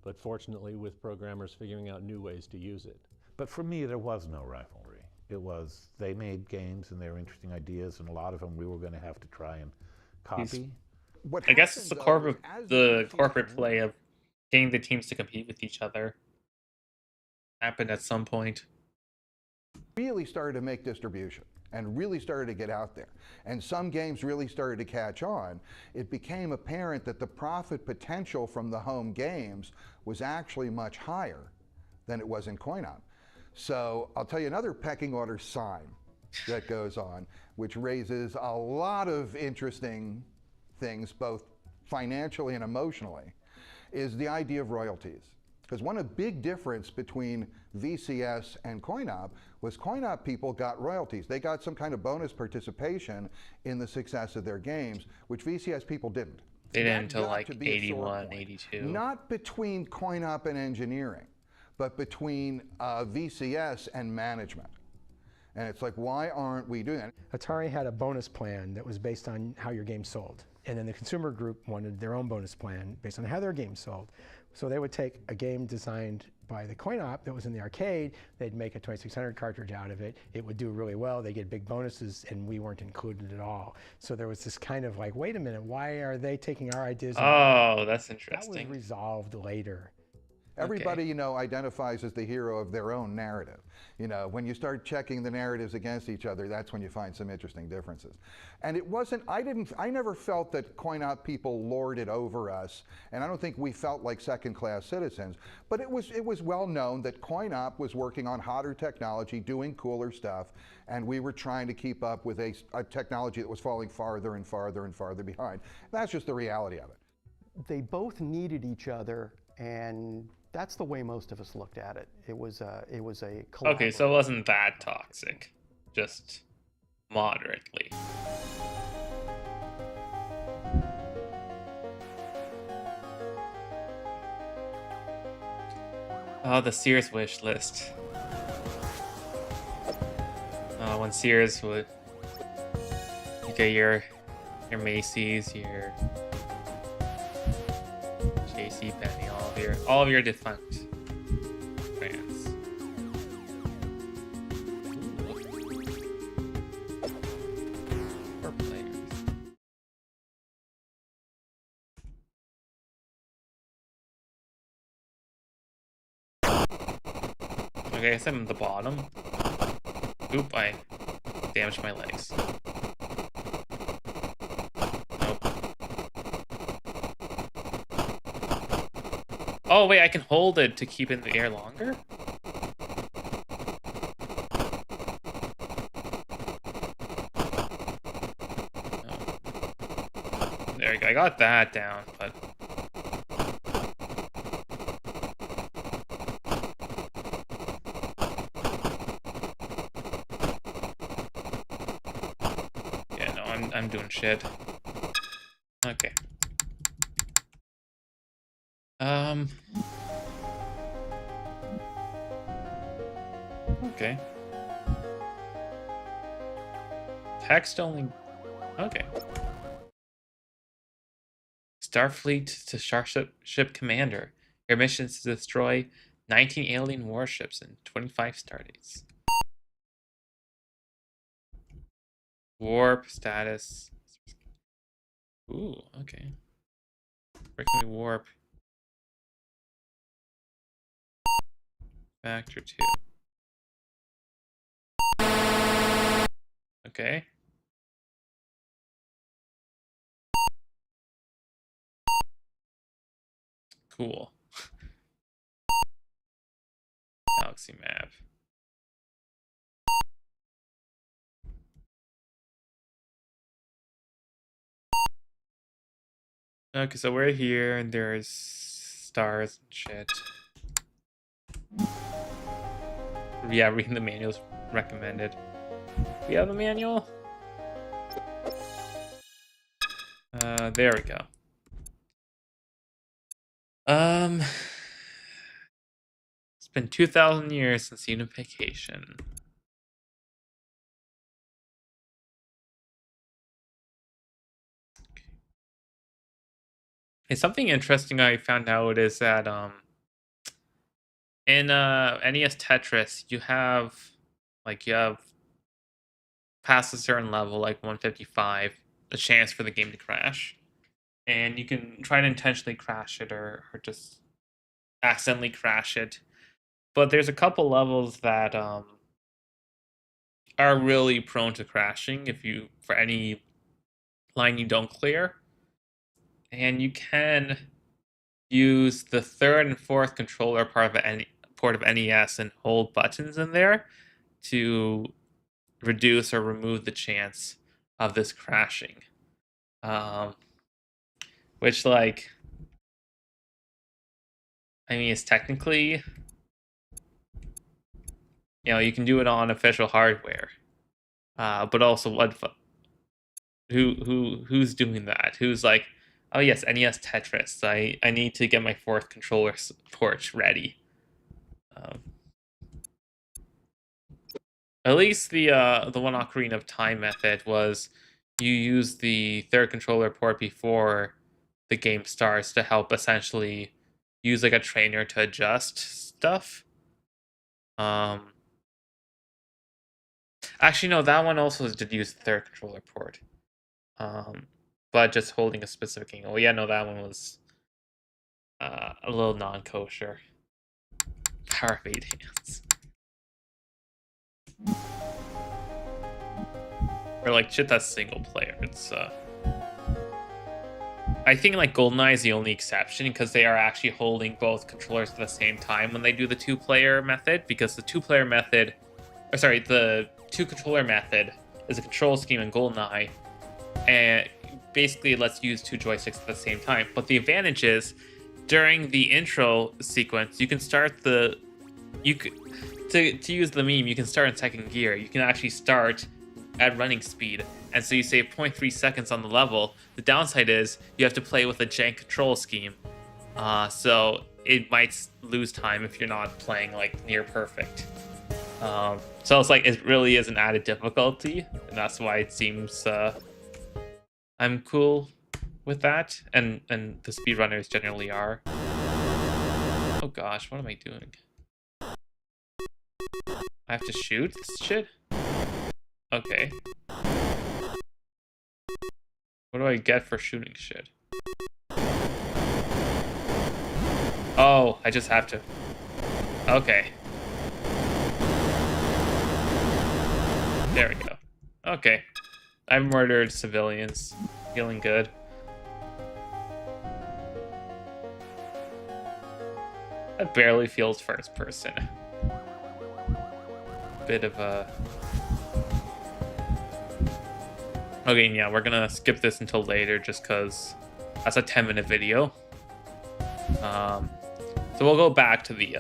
but fortunately with programmers figuring out new ways to use it. But for me, there was no rivalry. It was, they made games and they were interesting ideas, and a lot of them we were going to have to try and copy. I guess it's the corporate play of getting the teams to compete with each other. Happened at some point. Really started to make distribution. and really started to get out there, and some games really started to catch on, it became apparent that the profit potential from the home games was actually much higher than it was in coin-op. So I'll tell you another pecking order sign that goes on, which raises a lot of interesting things, both financially and emotionally, is the idea of royalties. Because one big difference between VCS and coin-op was coin-op people got royalties. They got some kind of bonus participation in the success of their games, which VCS people didn't. They didn't That until got like to be a sore 81, point. 82. Not between coin-op and engineering, but between VCS and management. And it's like, why aren't we doing that? Atari had a bonus plan that was based on how your game sold. And then the consumer group wanted their own bonus plan based on how their game sold. So they would take a game designed by the coin-op that was in the arcade, they'd make a 2600 cartridge out of it, it would do really well, they get big bonuses, and we weren't included at all. So there was this kind of like, wait a minute, why are they taking our ideas? Oh, that's interesting. That was resolved later. Everybody, you know, identifies as the hero of their own narrative. You know, when you start checking the narratives against each other, that's when you find some interesting differences. And it wasn't, I never felt that coin-op people lorded over us, and I don't think we felt like second-class citizens, but it was well known that coin-op was working on hotter technology, doing cooler stuff, and we were trying to keep up with a technology that was falling farther and farther and farther behind. That's just the reality of it. They both needed each other, and that's the way most of us looked at it. It was a Okay, so it wasn't that toxic, just moderately. Oh, the Sears wish list. When Sears would, you get your Macy's, your JCPenney, all of your defunct brands. For players. Okay, I guess I'm at the bottom. Oop, I damaged my legs. Oh wait, I can hold it to keep it in the air longer? Oh. There we go, I got that down, but... Yeah, no, I'm doing shit. Okay. Okay. Text only. Okay. Starfleet to Starship Commander. Your mission is to destroy 19 alien warships in 25 stardates. Warp status. Ooh, okay. Where can we warp? Factor 2. Okay. Cool. Galaxy map. Okay, so we're here and there's stars and shit. Yeah, reading the manual is recommended. We have a manual? There we go. It's been 2,000 years since unification. It's something interesting I found out is that in NES Tetris you have past a certain level, like 155, a chance for the game to crash. And you can try to intentionally crash it or just accidentally crash it. But there's a couple levels that are really prone to crashing for any line you don't clear. And you can use the third and fourth controller port of NES and hold buttons in there to reduce or remove the chance of this crashing. Which, like, I mean, it's technically, you can do it on official hardware. But also, who's doing that? Who's like, oh yes, NES Tetris. I need to get my fourth controller port ready. At least the one Ocarina of Time method was you use the third controller port before the game starts to help essentially use like a trainer to adjust stuff. Actually, no, that one also did use the third controller port. But just holding a specific angle. Oh, yeah, no, that one was a little non-kosher. Power of 8 hands. Or like, shit, that's single player. It's I think like GoldenEye is the only exception because they are actually holding both controllers at the same time when they do the two-player method, because the two-player method, the two-controller method is a control scheme in GoldenEye, and basically it lets you use two joysticks at the same time. But the advantage is, during the intro sequence, you can start to use the meme, you can start in second gear. You can actually start at running speed, and so you save 0.3 seconds on the level. The downside is you have to play with a jank control scheme, so it might lose time if you're not playing like near perfect. So it's like, it really is an added difficulty, and that's why it seems I'm cool with that, and the speedrunners generally are. Oh gosh, what am I doing? I have to shoot this shit? Okay. What do I get for shooting shit? Oh, I just have to. Okay. There we go. Okay. I've murdered civilians. Feeling good. That barely feels first person. Bit of a... Okay, yeah, we're gonna skip this until later just because that's a 10-minute video. So we'll go back to the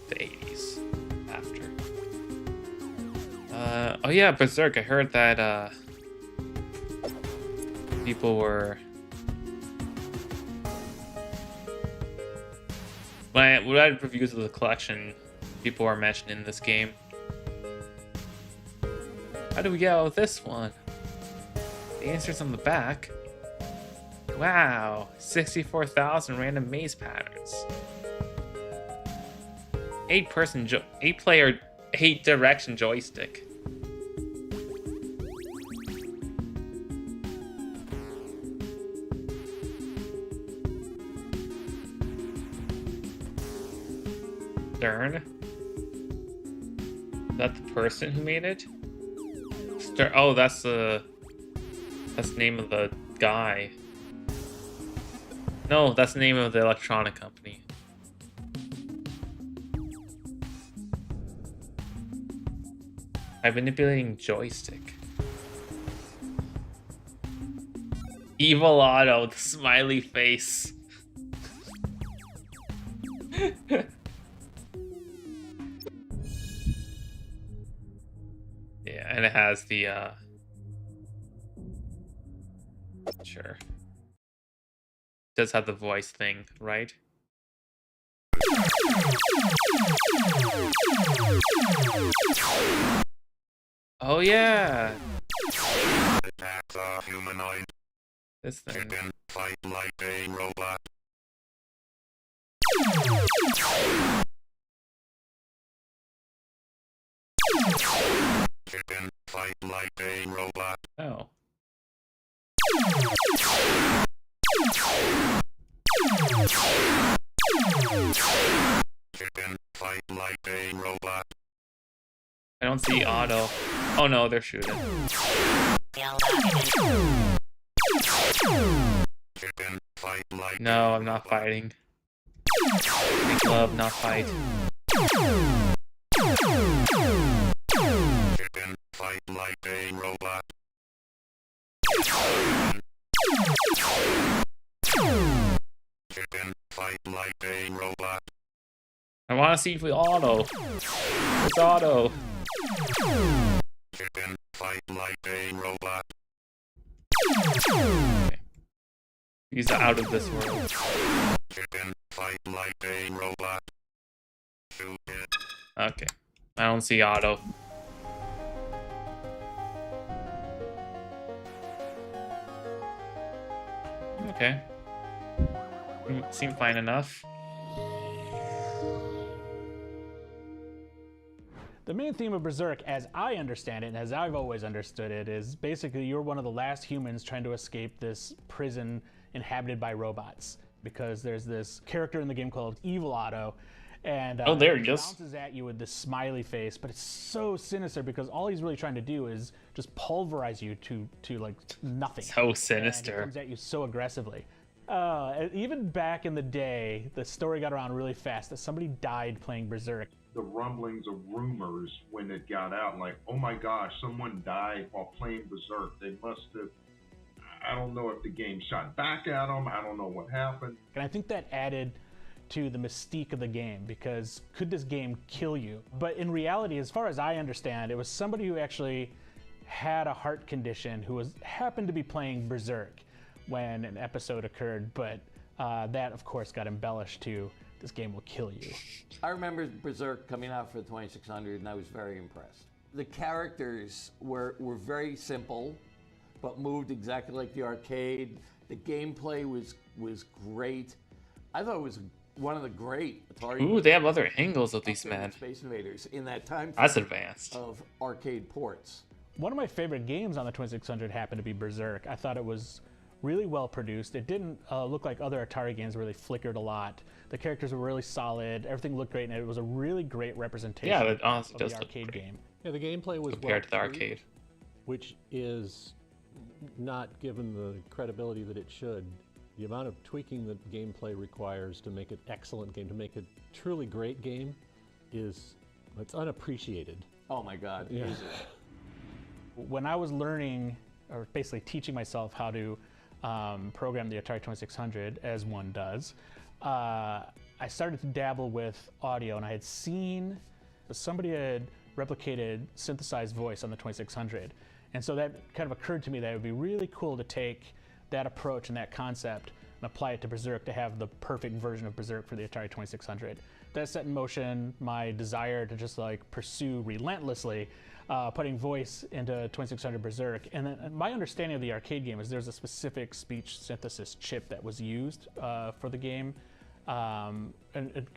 80s after. Oh yeah, Berserk, I heard that people were... When I read reviews of the collection, people were mentioned in this game. How do we get out of this one? The answer's on the back. Wow, 64,000 random maze patterns. 8-player, 8-direction joystick. Stern? Is that the person who made it? Oh, that's the name of the guy. No, that's the name of the electronic company. I'm manipulating joystick. Evil Otto, the smiley face. Yeah, and it has the sure. Does have the voice thing, right? Oh yeah. This thing. Fight like a robot. Chicken, fight like a robot. Oh. Chicken, fight like a robot. I don't see auto. Oh no, they're shooting. No, I'm not fighting. Make love, not fight. Fight like a robot. Fight like a robot. I want to see if we auto. It's auto. Fight like a robot. Okay. He's out of this world. Fight like a robot. Okay. I don't see auto. Okay. Seem fine enough. The main theme of Berserk, as I understand it, and as I've always understood it, is basically you're one of the last humans trying to escape this prison inhabited by robots. Because there's this character in the game called Evil Otto, and oh, there he he is. bounces at you with this smiley face, but it's so sinister because all he's really trying to do is just pulverize you to like nothing. So sinister. And he comes at you so aggressively. Even back in the day, the story got around really fast that somebody died playing Berserk. The rumblings of rumors when it got out, like, oh my gosh, someone died while playing Berserk. They must have, I don't know if the game shot back at them. I don't know what happened. And I think that added to the mystique of the game, because could this game kill you? But in reality, as far as I understand, it was somebody who actually had a heart condition who happened to be playing Berserk when an episode occurred, but that of course got embellished to this game will kill you. I remember Berserk coming out for the 2600 and I was very impressed. The characters were very simple, but moved exactly like the arcade. The gameplay was great. I thought it was one of the great Atari. Ooh, they have other angles of these men. Space Invaders in that time. That's advanced. Of arcade ports. One of my favorite games on the 2600 happened to be Berserk. I thought it was really well produced. It didn't look like other Atari games where they flickered a lot. The characters were really solid. Everything looked great, and it was a really great representation that honestly of does the look arcade great. game. Yeah, the gameplay was compared to the well arcade, produced, which is not given the credibility that it should. The amount of tweaking that gameplay requires to make an excellent game, to make a truly great game, it's unappreciated. Oh my God. Yeah. When I was learning, or basically teaching myself how to program the Atari 2600, as one does, I started to dabble with audio, and I had seen somebody had replicated synthesized voice on the 2600. And so that kind of occurred to me that it would be really cool to take that approach and that concept and apply it to Berserk to have the perfect version of Berserk for the Atari 2600. That set in motion my desire to just like pursue relentlessly putting voice into 2600 Berserk. And then my understanding of the arcade game is there's a specific speech synthesis chip that was used for the game. And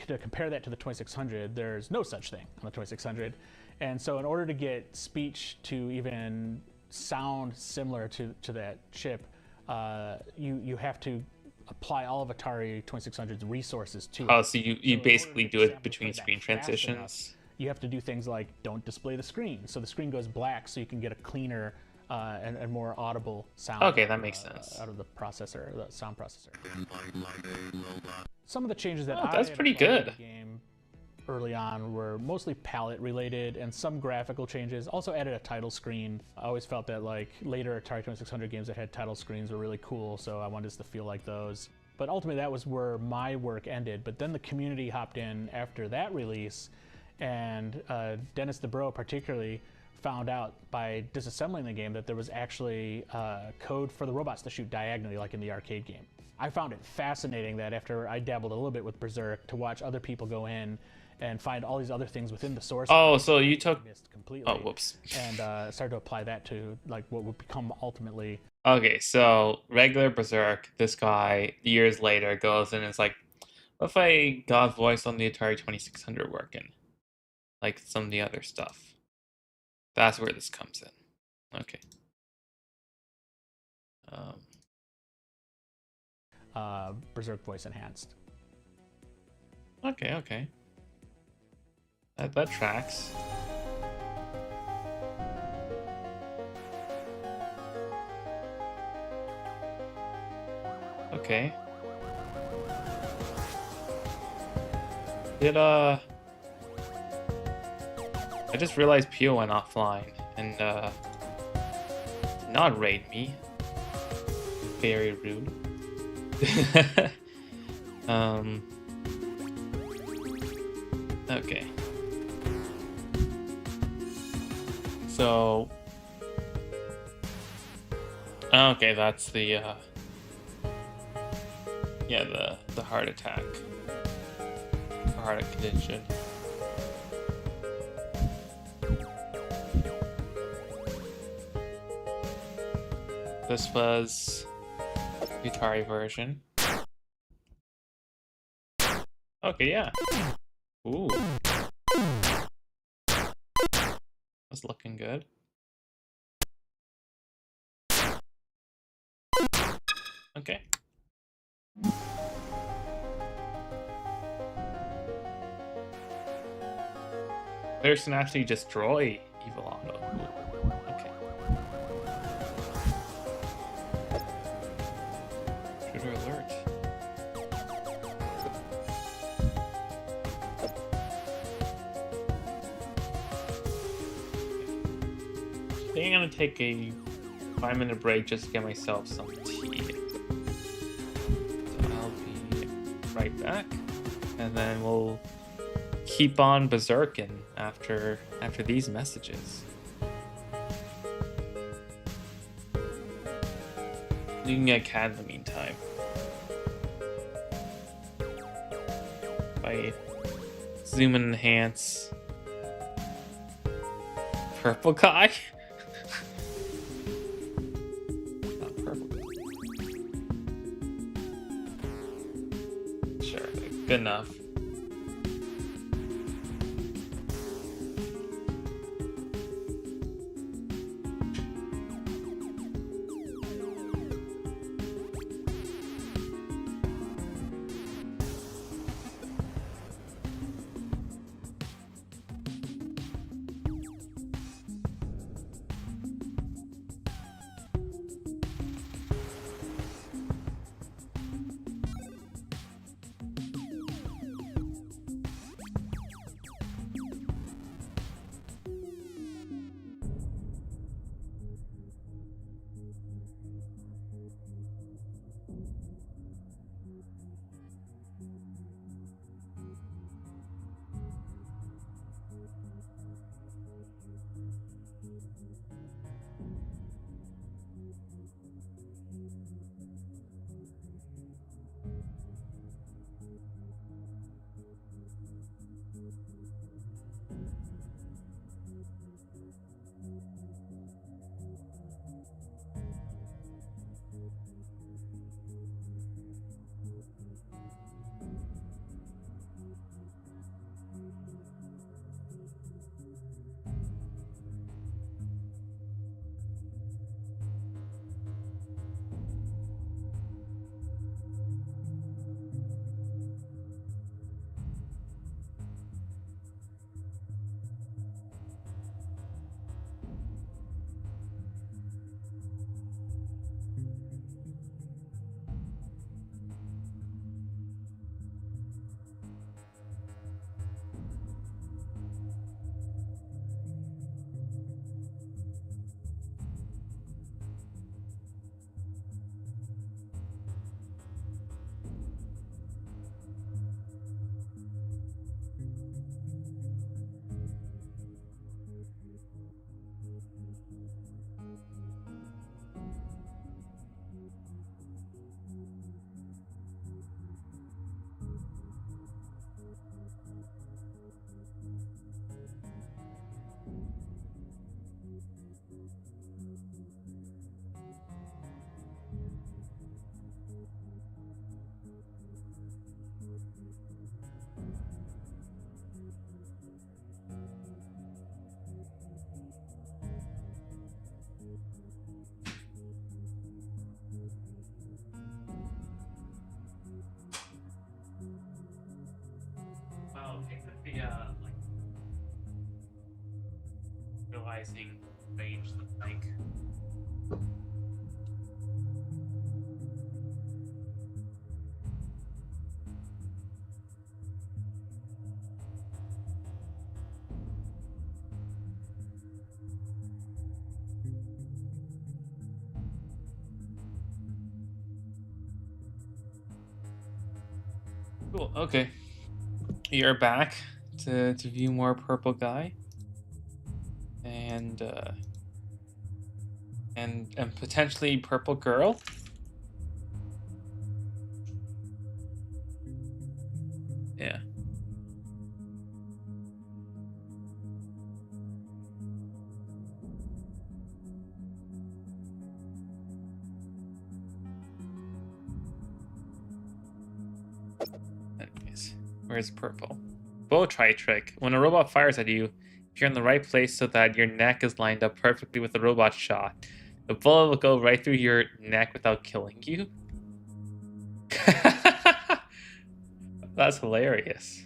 to compare that to the 2600, there's no such thing on the 2600. And so in order to get speech to even sound similar to that chip, you have to apply all of Atari 2600's resources to it. Oh, so you basically do it between screen transitions? You have to do things like don't display the screen. So the screen goes black so you can get a cleaner and more audible sound. Okay, that makes sense. Out of the processor, the sound processor. Some of the changes that that's pretty good. The game early on were mostly palette related, and some graphical changes. Also added a title screen. I always felt that like later Atari 2600 games that had title screens were really cool, so I wanted this to feel like those. But ultimately that was where my work ended. But then the community hopped in after that release, and Dennis DeBro particularly found out by disassembling the game that there was actually code for the robots to shoot diagonally like in the arcade game. I found it fascinating that after I dabbled a little bit with Berserk, to watch other people go in and find all these other things within the source. Oh, so you took... completely. Oh, whoops. And started to apply that to like what would become ultimately... Okay, so regular Berserk, this guy, years later, goes in and is like, what if I got voice on the Atari 2600 working? Like some of the other stuff. That's where this comes in. Okay. Berserk voice enhanced. Okay. That tracks. Okay. Did I just realized Pio went offline and did not raid me. Very rude. Okay. So okay, that's the yeah, the heart attack. Heart condition. This was the Atari version. Okay, yeah. Ooh. That's looking good. Okay. Players can actually destroy Evil Auto. Okay. Shooter alert. I think I'm gonna take a 5-minute break just to get myself some tea. So I'll be right back, and then we'll keep on berserking after these messages. You can get cat in the meantime. By zoom and enhance. Purple guy? Not purple. Sure, good enough. Wow, okay, could be like realizing range look like. Cool. Okay. You're back to view more purple guy. And and potentially purple girl. Yeah. Anyways, where's purple? Bow tie trick. When a robot fires at you, if you're in the right place so that your neck is lined up perfectly with the robot shot, the bullet will go right through your neck without killing you. That's hilarious.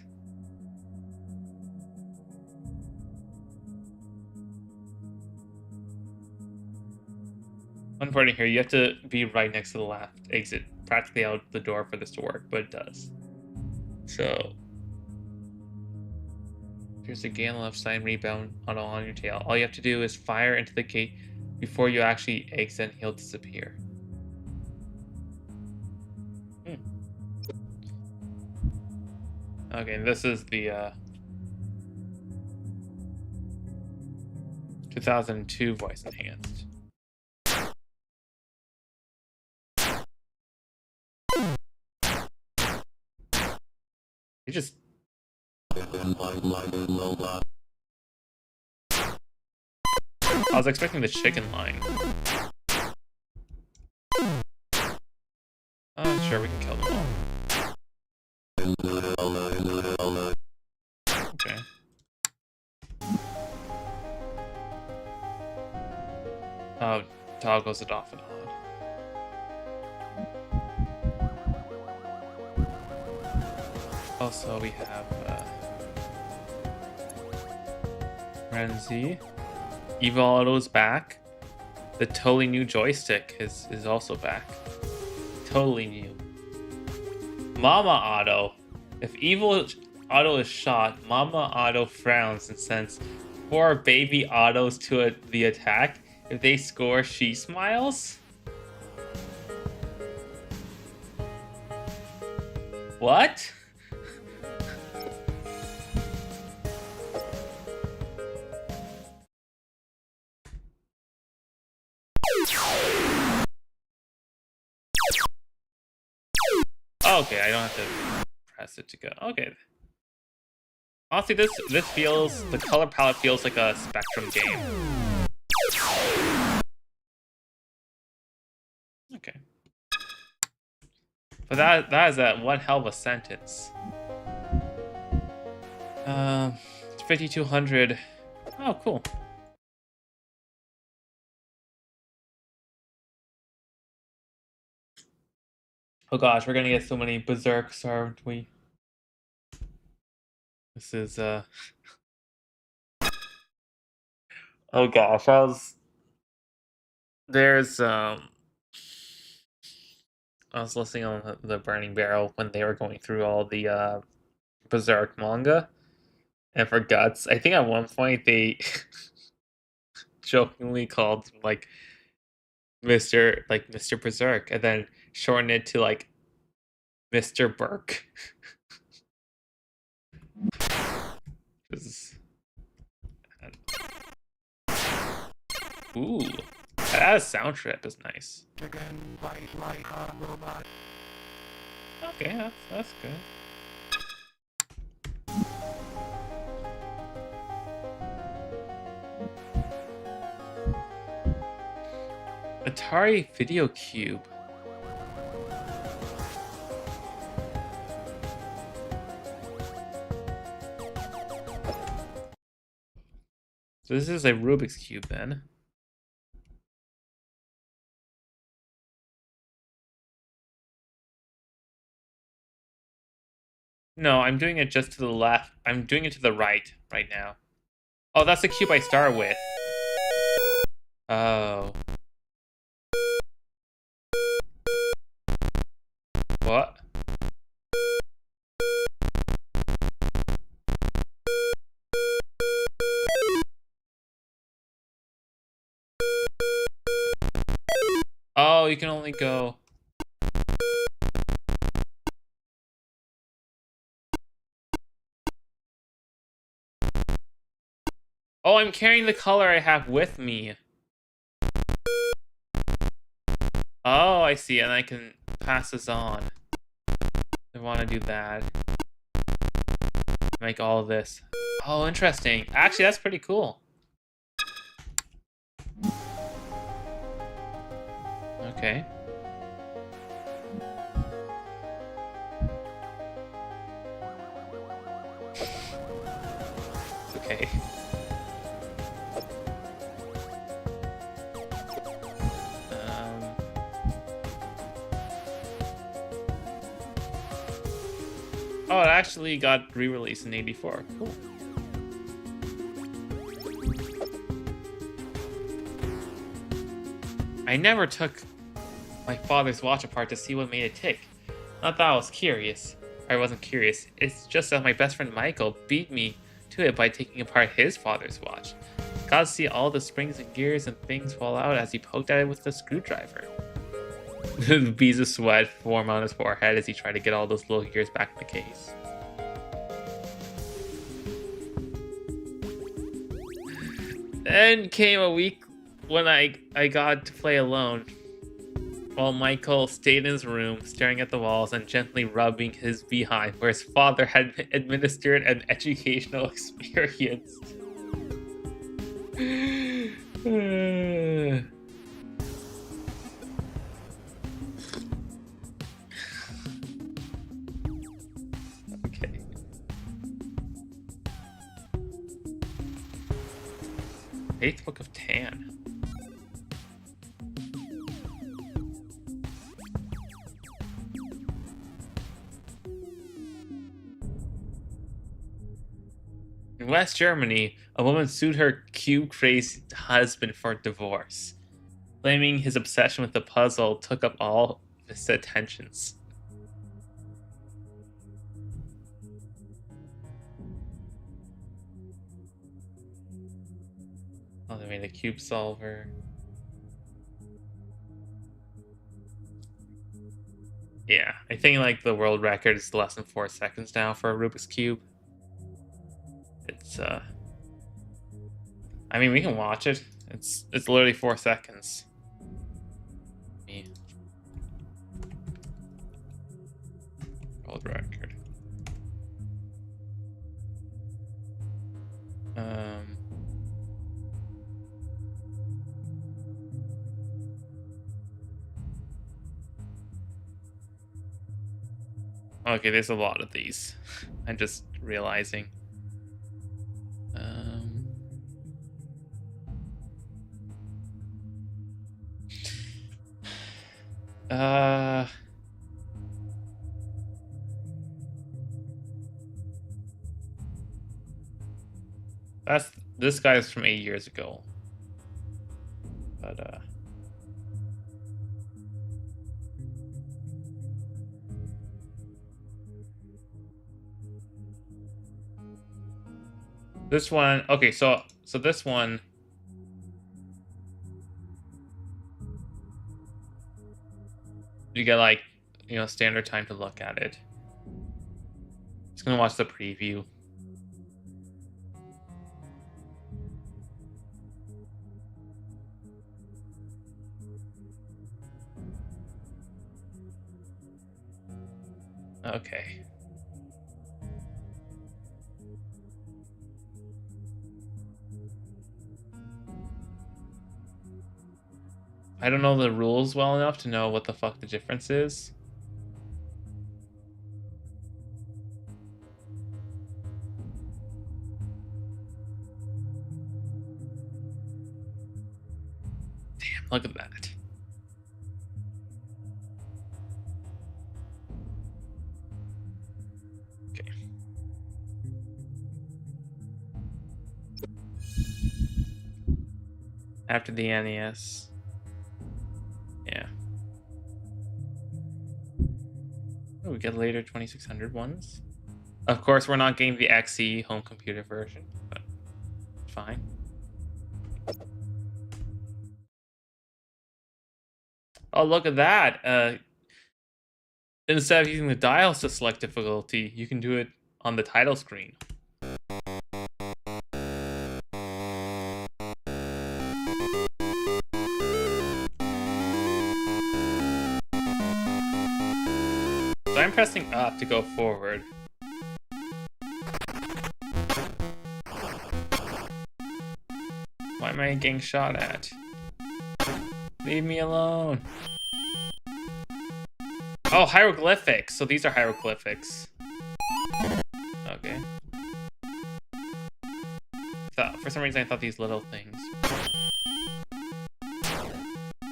One part here, you have to be right next to the left exit, practically out the door for this to work, but it does. So here's a gate on the left side, rebound auto on your tail. All you have to do is fire into the gate before you actually exit and he'll disappear. Okay, this is the 2002 voice enhanced. You just... I was expecting the chicken line. Sure, we can kill them all. Okay. Oh, toggles it off and on. Also, we have Renzi. Evil Auto's back. The totally new joystick is also back. Totally new. Mama Auto. If Evil Auto is shot, Mama Auto frowns and sends 4 baby autos to the attack. If they score, she smiles? What? Okay, I don't have to press it to go. Okay. Honestly, this feels, the color palette feels like a Spectrum game. Okay. But that is one hell of a sentence. 5200. Oh, cool. Oh gosh, we're gonna get so many berserks, aren't we? This is oh gosh, I was listening on the Burning Barrel when they were going through all the Berserk manga. And for Guts, I think at one point they jokingly called him, like, Mr. Berserk, and then shortened it to like Mr. Burke. Ooh, that sound trip is nice. Okay, that's good. Atari Video Cube. So this is a Rubik's Cube then. No, I'm doing it just to the left. I'm doing it to the right now. Oh, that's the cube I start with. Oh. What? Oh, you can only go... Oh, I'm carrying the color I have with me. Oh, I see, and I can pass this on. I want to do that. Make all of this. Oh, interesting. Actually, that's pretty cool. Okay. It's okay. Oh, it actually got re-released in '84. Cool. I never took my father's watch apart to see what made it tick. Not that I was curious. I wasn't curious. It's just that my best friend Michael beat me to it by taking apart his father's watch. Got to see all the springs and gears and things fall out as he poked at it with the screwdriver. Beads of sweat form on his forehead as he tried to get all those little gears back in the case. Then came a week when I got to play alone, while Michael stayed in his room, staring at the walls and gently rubbing his behind where his father had administered an educational experience. Okay. Eighth Book of Tan. In West Germany, a woman sued her cube-crazed husband for divorce, claiming his obsession with the puzzle took up all his attentions. Oh, they made a cube solver. Yeah, I think like the world record is less than 4 seconds now for a Rubik's Cube. It's I mean, we can watch it. It's literally 4 seconds. Me. World record. Okay, there's a lot of these. I'm just realizing. This guy's from 8 years ago. But this one, okay, so this one, you get like, you know, standard time to look at it. Just gonna watch the preview. Okay. I don't know the rules well enough to know what the fuck the difference is. Damn, look at that. Okay. After the NES. Yeah. Oh, we get later 2600 ones. Of course, we're not getting the XE home computer version, but fine. Oh, look at that. Instead of using the dials to select difficulty, you can do it on the title screen. pressing up to go forward? Why am I getting shot at? Leave me alone. Oh, hieroglyphics. So these are hieroglyphics. Okay. For some reason I thought these little things.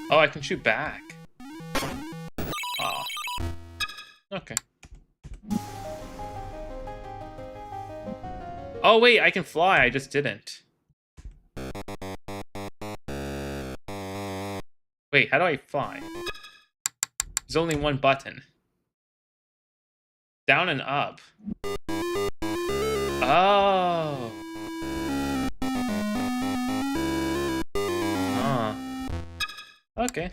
Oh, I can shoot back. Oh. Okay. Oh wait, I can fly, I just didn't. Wait, how do I fly? There's only one button. Down and up. Oh. Huh. Okay.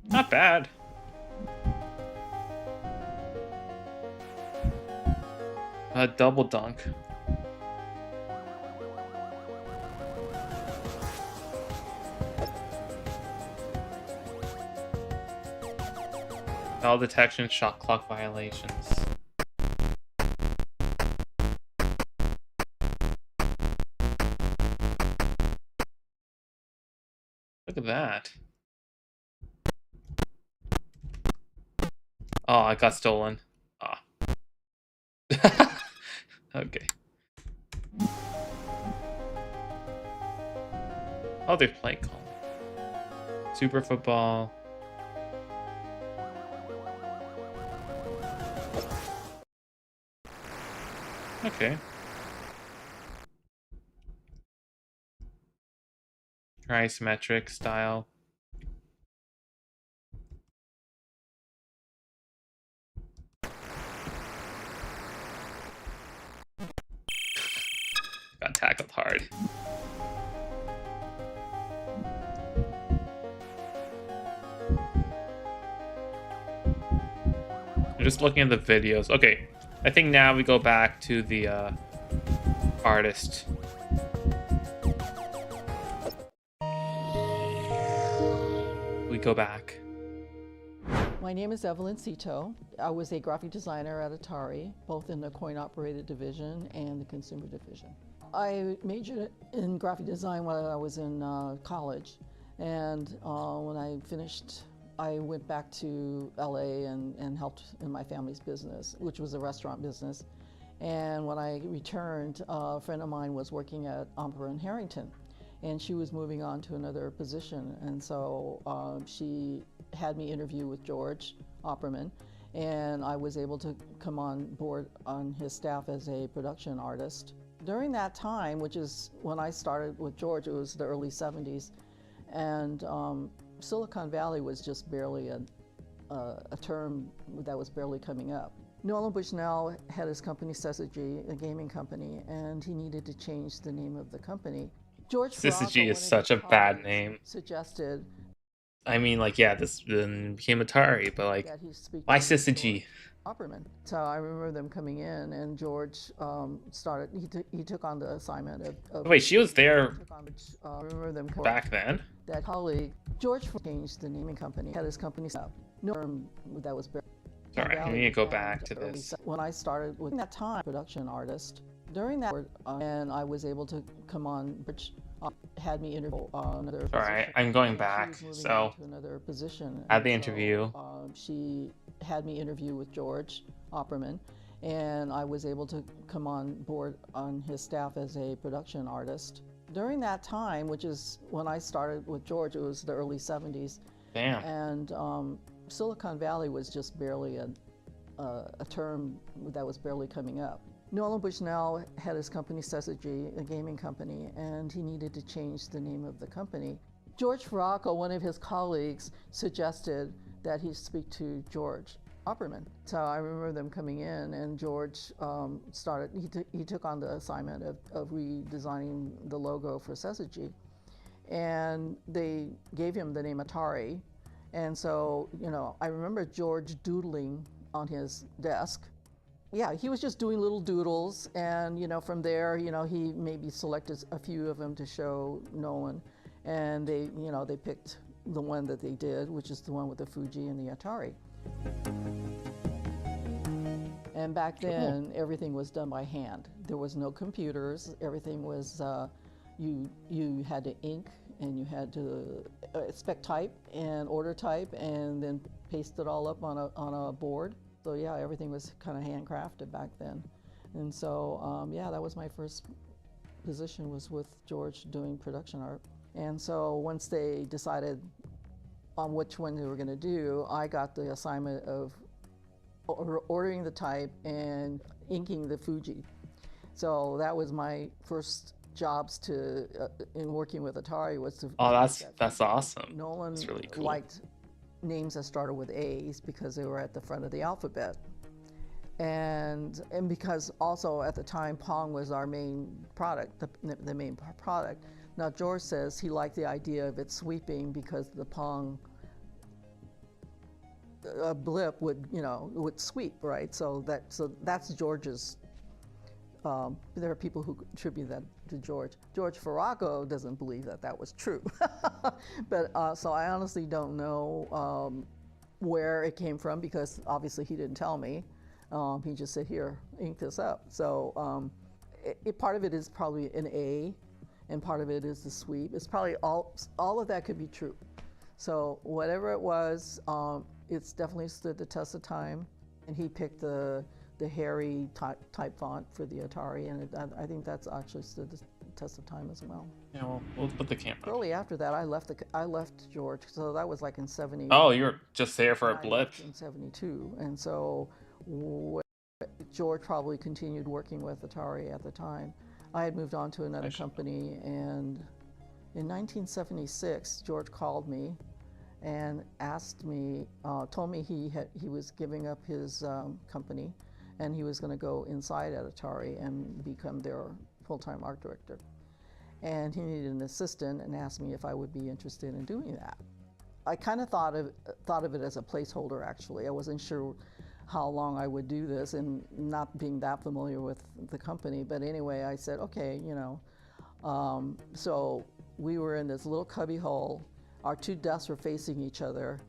Not bad. A double dunk. Foul detection, shot clock violations. Look at that. Oh, I got stolen. Ah. Okay. Oh, there's play call. Super football. Okay. Isometric style. Got tackled hard. I'm just looking at the videos. Okay, I think now we go back to the artist. We go back. My name is Evelyn Cito. I was a graphic designer at Atari, both in the coin-operated division and the consumer division. I majored in graphic design when I was in college, and when I finished, I went back to LA and helped in my family's business, which was a restaurant business. And when I returned, a friend of mine was working at Opera in Harrington, and she was moving on to another position. And so she had me interview with George Opperman, and I was able to come on board on his staff as a production artist. During that time, which is when I started with George, it was the early 70s, and Silicon Valley was just barely a term that was barely coming up. Nolan Bushnell had his company Syzygy, a gaming company, and he needed to change the name of the company. George Syzygy is such a bad name. Suggested. I mean, like, yeah, this then became Atari, but like, why Syzygy? Opperman. So I remember them coming in, and George he took on the assignment of Wait, she was there remember them back then? That colleague, George changed the naming company, had his company up. No term that was very. Sorry, I need to go back to this. When I started with that time, production artist, during that, and I was able to come on, which had me interview another. Alright, I'm going back, so to another position. at the interview. She had me interview with George Opperman, and I was able to come on board on his staff as a production artist. During that time, which is when I started with George, it was the early 70s. Damn. And Silicon Valley was just barely a term that was barely coming up. Nolan Bushnell had his company Syzygy, a gaming company, and he needed to change the name of the company. George Farraco, one of his colleagues, suggested that he speak to George Opperman. So I remember them coming in, and George he took on the assignment of redesigning the logo for Syzygy. And they gave him the name Atari. And so, I remember George doodling on his desk. Yeah, he was just doing little doodles, and from there, he maybe selected a few of them to show Nolan, and they picked the one that they did, which is the one with the Fuji and the Atari. And back then, everything was done by hand. There was no computers. Everything was, you had to ink, and you had to spec type and order type, and then paste it all up on a board. So yeah, everything was kind of handcrafted back then. And so yeah, that was my first position, was with George doing production art. And so once they decided on which one they were going to do, I got the assignment of ordering the type and inking the Fuji. So that was my first jobs to in working with Atari, was to. Oh, that's awesome. Nolan that's really cool. liked names that started with A's because they were at the front of the alphabet. And because also at the time Pong was our main product, the main product. Now George says he liked the idea of it sweeping because the Pong blip would sweep, right? So that's George's. There are people who attribute that to George. George Farago doesn't believe that was true. But so I honestly don't know where it came from, because obviously he didn't tell me. He just said, here, ink this up. So part of it is probably an A, and part of it is the sweep. It's probably all of that could be true. So whatever it was, it's definitely stood the test of time. And he picked the hairy type font for the Atari, and I think that's actually stood the test of time as well. Yeah, well, we'll put the camera. Shortly after that, I left George, so that was like in '70. Oh, you were just there for a blip. In '72, and so George probably continued working with Atari at the time. I had moved on to another company, and in 1976, George called me and asked me, told me he was giving up his company, and he was going to go inside at Atari and become their full-time art director. And he needed an assistant, and asked me if I would be interested in doing that. I kind of thought of it as a placeholder, actually. I wasn't sure how long I would do this, and not being that familiar with the company. But anyway, I said, okay, so we were in this little cubby hole. Our two desks were facing each other,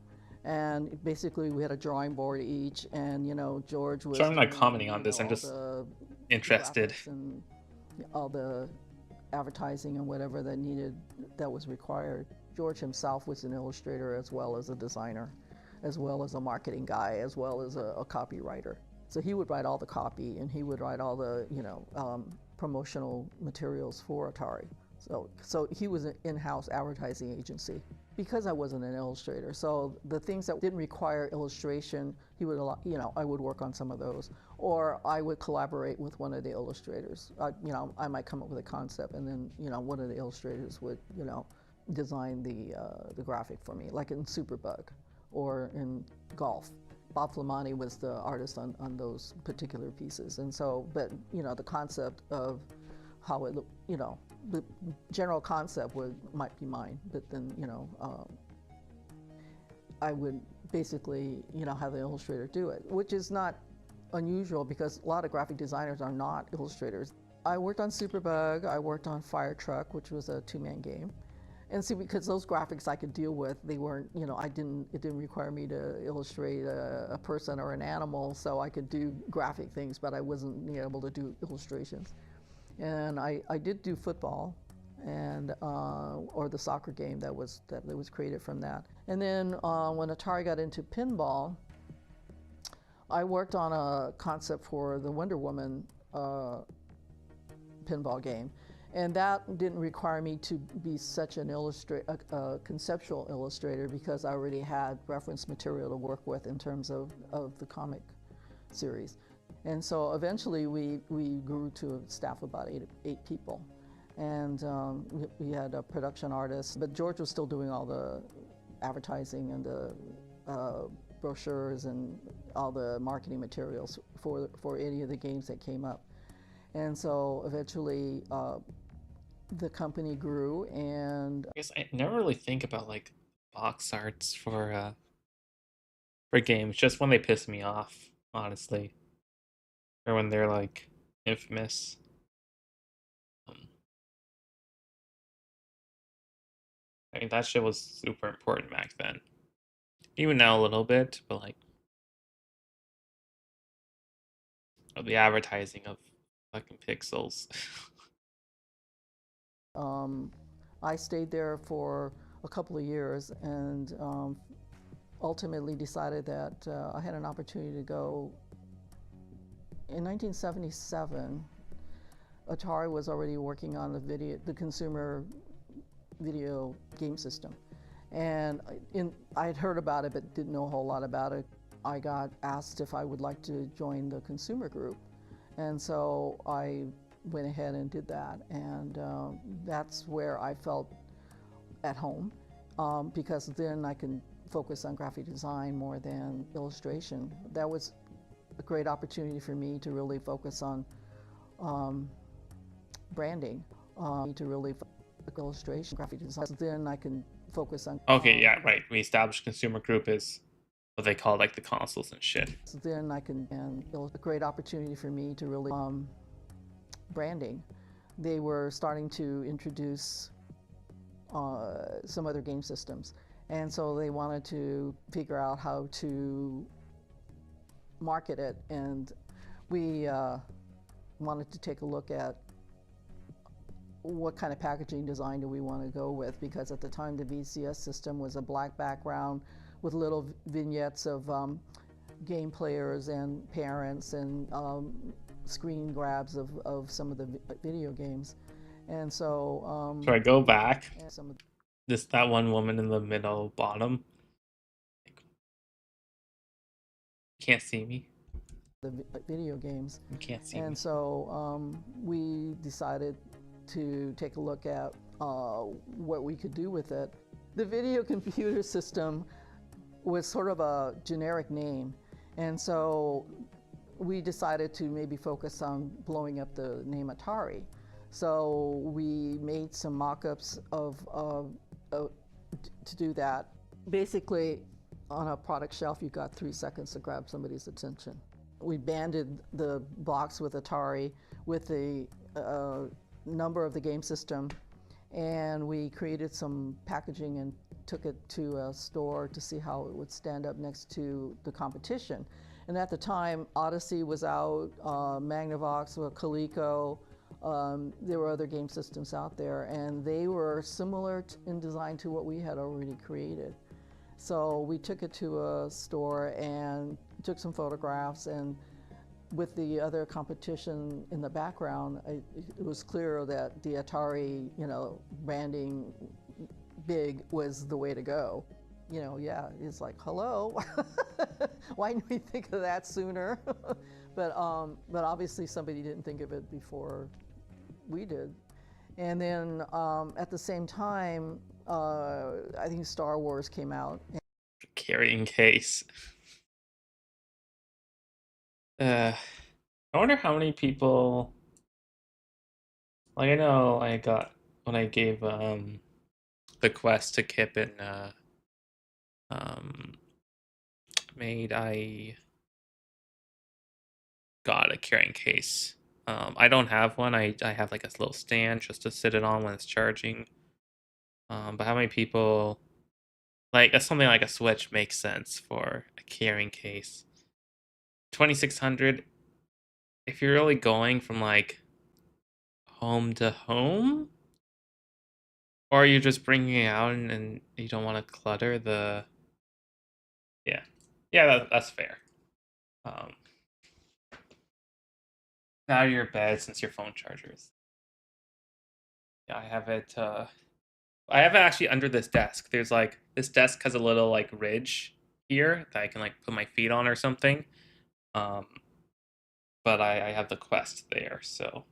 and basically we had a drawing board each, and George was. So I'm not commenting on this. I'm just interested. And all the advertising and whatever that was required. George himself was an illustrator, as well as a designer, as well as a marketing guy, as well as a copywriter. So he would write all the copy, and he would write all the promotional materials for Atari. So he was an in-house advertising agency. Because I wasn't an illustrator, so the things that didn't require illustration, he would, I would work on some of those, or I would collaborate with one of the illustrators. I might come up with a concept, and then one of the illustrators would design the graphic for me, like in Superbug or in Golf. Bob Flamani was the artist on those particular pieces, and so, but the concept of how it looked, the general concept might be mine, but then I would basically have the illustrator do it, which is not unusual because a lot of graphic designers are not illustrators. I worked on Superbug, I worked on Fire Truck, which was a two-man game. And see, because those graphics I could deal with, they weren't, it didn't require me to illustrate a person or an animal, so I could do graphic things, but I wasn't able to do illustrations. And I did do football, and or the soccer game that was created from that. And then when Atari got into pinball, I worked on a concept for the Wonder Woman pinball game, and that didn't require me to be such an conceptual illustrator, because I already had reference material to work with in terms of the comic series. And so eventually we grew to a staff of about eight people. And we had a production artist, but George was still doing all the advertising and the brochures and all the marketing materials for any of the games that came up. And so eventually the company grew, and I guess I never really think about like box arts for games, just when they piss me off, honestly. Or when they're like infamous. I mean, that shit was super important back then. Even now a little bit, but like Or the advertising of fucking pixels. I stayed there for a couple of years and ultimately decided that I had an opportunity to go. In 1977, Atari was already working on the consumer video game system. And I had heard about it, but didn't know a whole lot about it. I got asked if I would like to join the consumer group. And so I went ahead and did that. And that's where I felt at home, because then I can focus on graphic design more than illustration. That was a great opportunity for me to really focus on branding, to really illustration, graphic design. Then I can focus on. Okay, yeah, right. We established consumer group is what they call like the consoles and shit. So then I can, and it was a great opportunity for me to really branding. They were starting to introduce some other game systems, and so they wanted to figure out how to market it, and we wanted to take a look at what kind of packaging design do we want to go with, because at the time the VCS system was a black background with little vignettes of game players and parents and screen grabs of some of the video games. And so So I go back. That one woman in the middle bottom. Can't see me. The video games. You can't see and me. So we decided to take a look at what we could do with it. The video computer system was sort of a generic name, and so we decided to maybe focus on blowing up the name Atari. So we made some mock-ups to do that. Basically, on a product shelf, you got 3 seconds to grab somebody's attention. We banded the box with Atari with the number of the game system, and we created some packaging and took it to a store to see how it would stand up next to the competition. And at the time, Odyssey was out, Magnavox, Coleco, there were other game systems out there, and they were similar in design to what we had already created. So we took it to a store and took some photographs, and with the other competition in the background, it was clear that the Atari, branding big was the way to go. Yeah, it's like, hello, why didn't we think of that sooner? but obviously somebody didn't think of it before we did. And then at the same time, I think Star Wars came out. Carrying case. I wonder how many people. Like, I know I got when I gave the quest to Kip and Maid, I got a carrying case. I don't have one. I have like a little stand just to sit it on when it's charging. But how many people, like something like a Switch makes sense for a carrying case? 2600. If you're really going from like home to home, or you're just bringing it out and you don't want to clutter the. Yeah, that's fair. Out of your bed since your phone chargers. Yeah, I have it. I have it actually under this desk. There's like this desk has a little like ridge here that I can like put my feet on or something. But I have the Quest there, so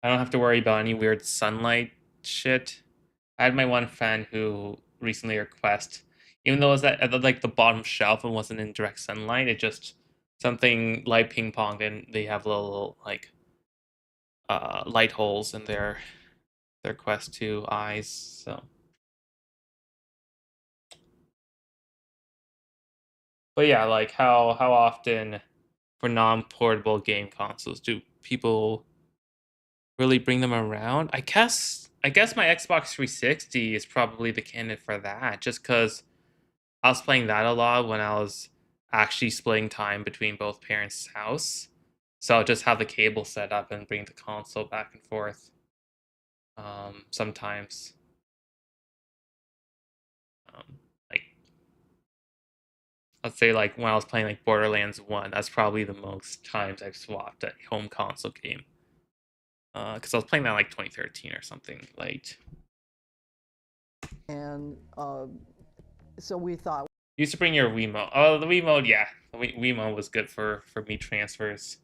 I don't have to worry about any weird sunlight shit. I had my one friend who recently requested, even though it was at like the bottom shelf and wasn't in direct sunlight, it just something light ping ponged and they have little like light holes in their Quest 2 eyes. So, but yeah, like how often for non-portable game consoles do people really bring them around? I guess my Xbox 360 is probably the candidate for that, just because I was playing that a lot when I was actually splitting time between both parents' house. So I'll just have the cable set up and bring the console back and forth. Sometimes. Like, let's say like when I was playing like Borderlands 1, that's probably the most times I've swapped a home console game. Because I was playing that like 2013 or something late. And so we thought. You used to bring your Wiimote. Oh, the Wiimote, yeah. The Wiimote was good for me transfers.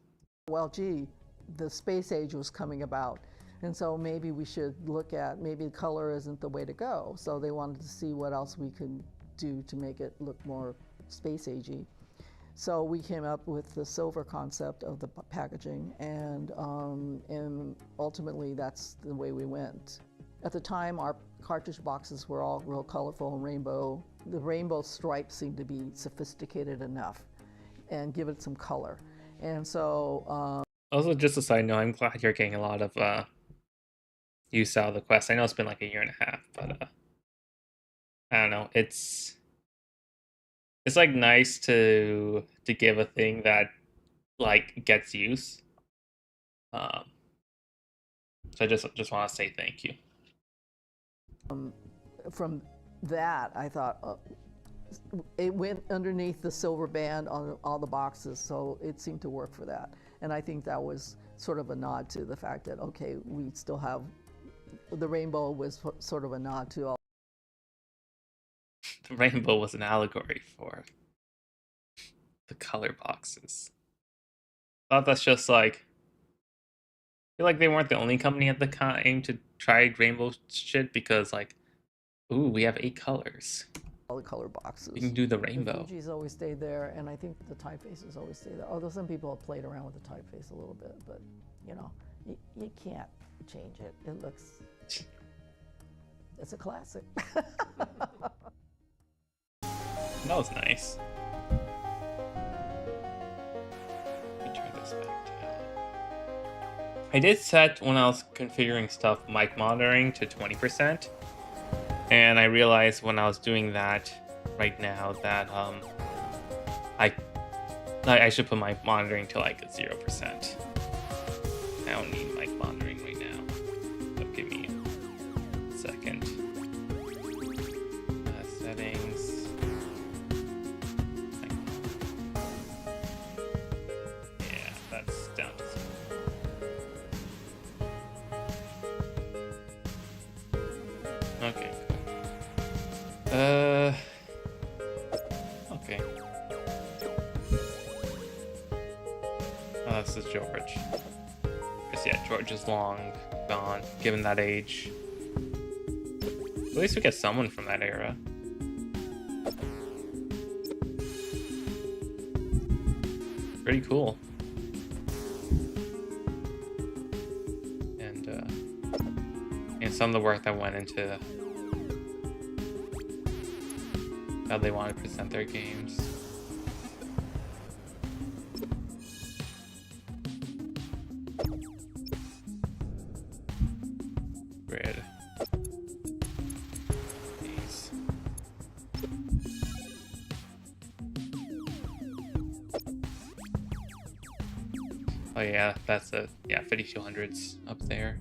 Well, gee, the space age was coming about. And so maybe we should look at, maybe color isn't the way to go. So they wanted to see what else we could do to make it look more space agey. So we came up with the silver concept of the packaging, and ultimately that's the way we went. At the time, our cartridge boxes were all real colorful and rainbow. The rainbow stripes seemed to be sophisticated enough and give it some color. And so... Also, just a side note, I'm glad you're getting a lot of use out of the Quest. I know it's been like a year and a half, but I don't know. It's like nice to give a thing that like gets use. So I just want to say thank you. From that, I thought it went underneath the silver band on all the boxes, so it seemed to work for that. And I think that was sort of a nod to the fact that, okay, we still have, the rainbow was sort of a nod to all. The rainbow was an allegory for the color boxes. I thought that's just like, I feel like they weren't the only company at the time to try rainbow shit, because like, ooh, we have 8 colors. All the color boxes. You can do the rainbow. The Fuji's always stayed there, and I think the typefaces always stay there. Although some people have played around with the typeface a little bit, but you know, you can't change it. It looks, it's a classic. That was nice. Let me turn this back down. I did set, when I was configuring stuff, mic monitoring to 20%. And I realized when I was doing that right now that I should put my monitoring to like 0%. I don't need mic monitoring right now. So give me a second. Settings. Yeah, that's down to 0. Okay. Okay. Oh, this is George. Guess yeah, George is long gone, given that age. At least we get someone from that era. Pretty cool. And some of the work that went into how they want to present their games. Grid. These. Oh yeah, that's a 5200s up there.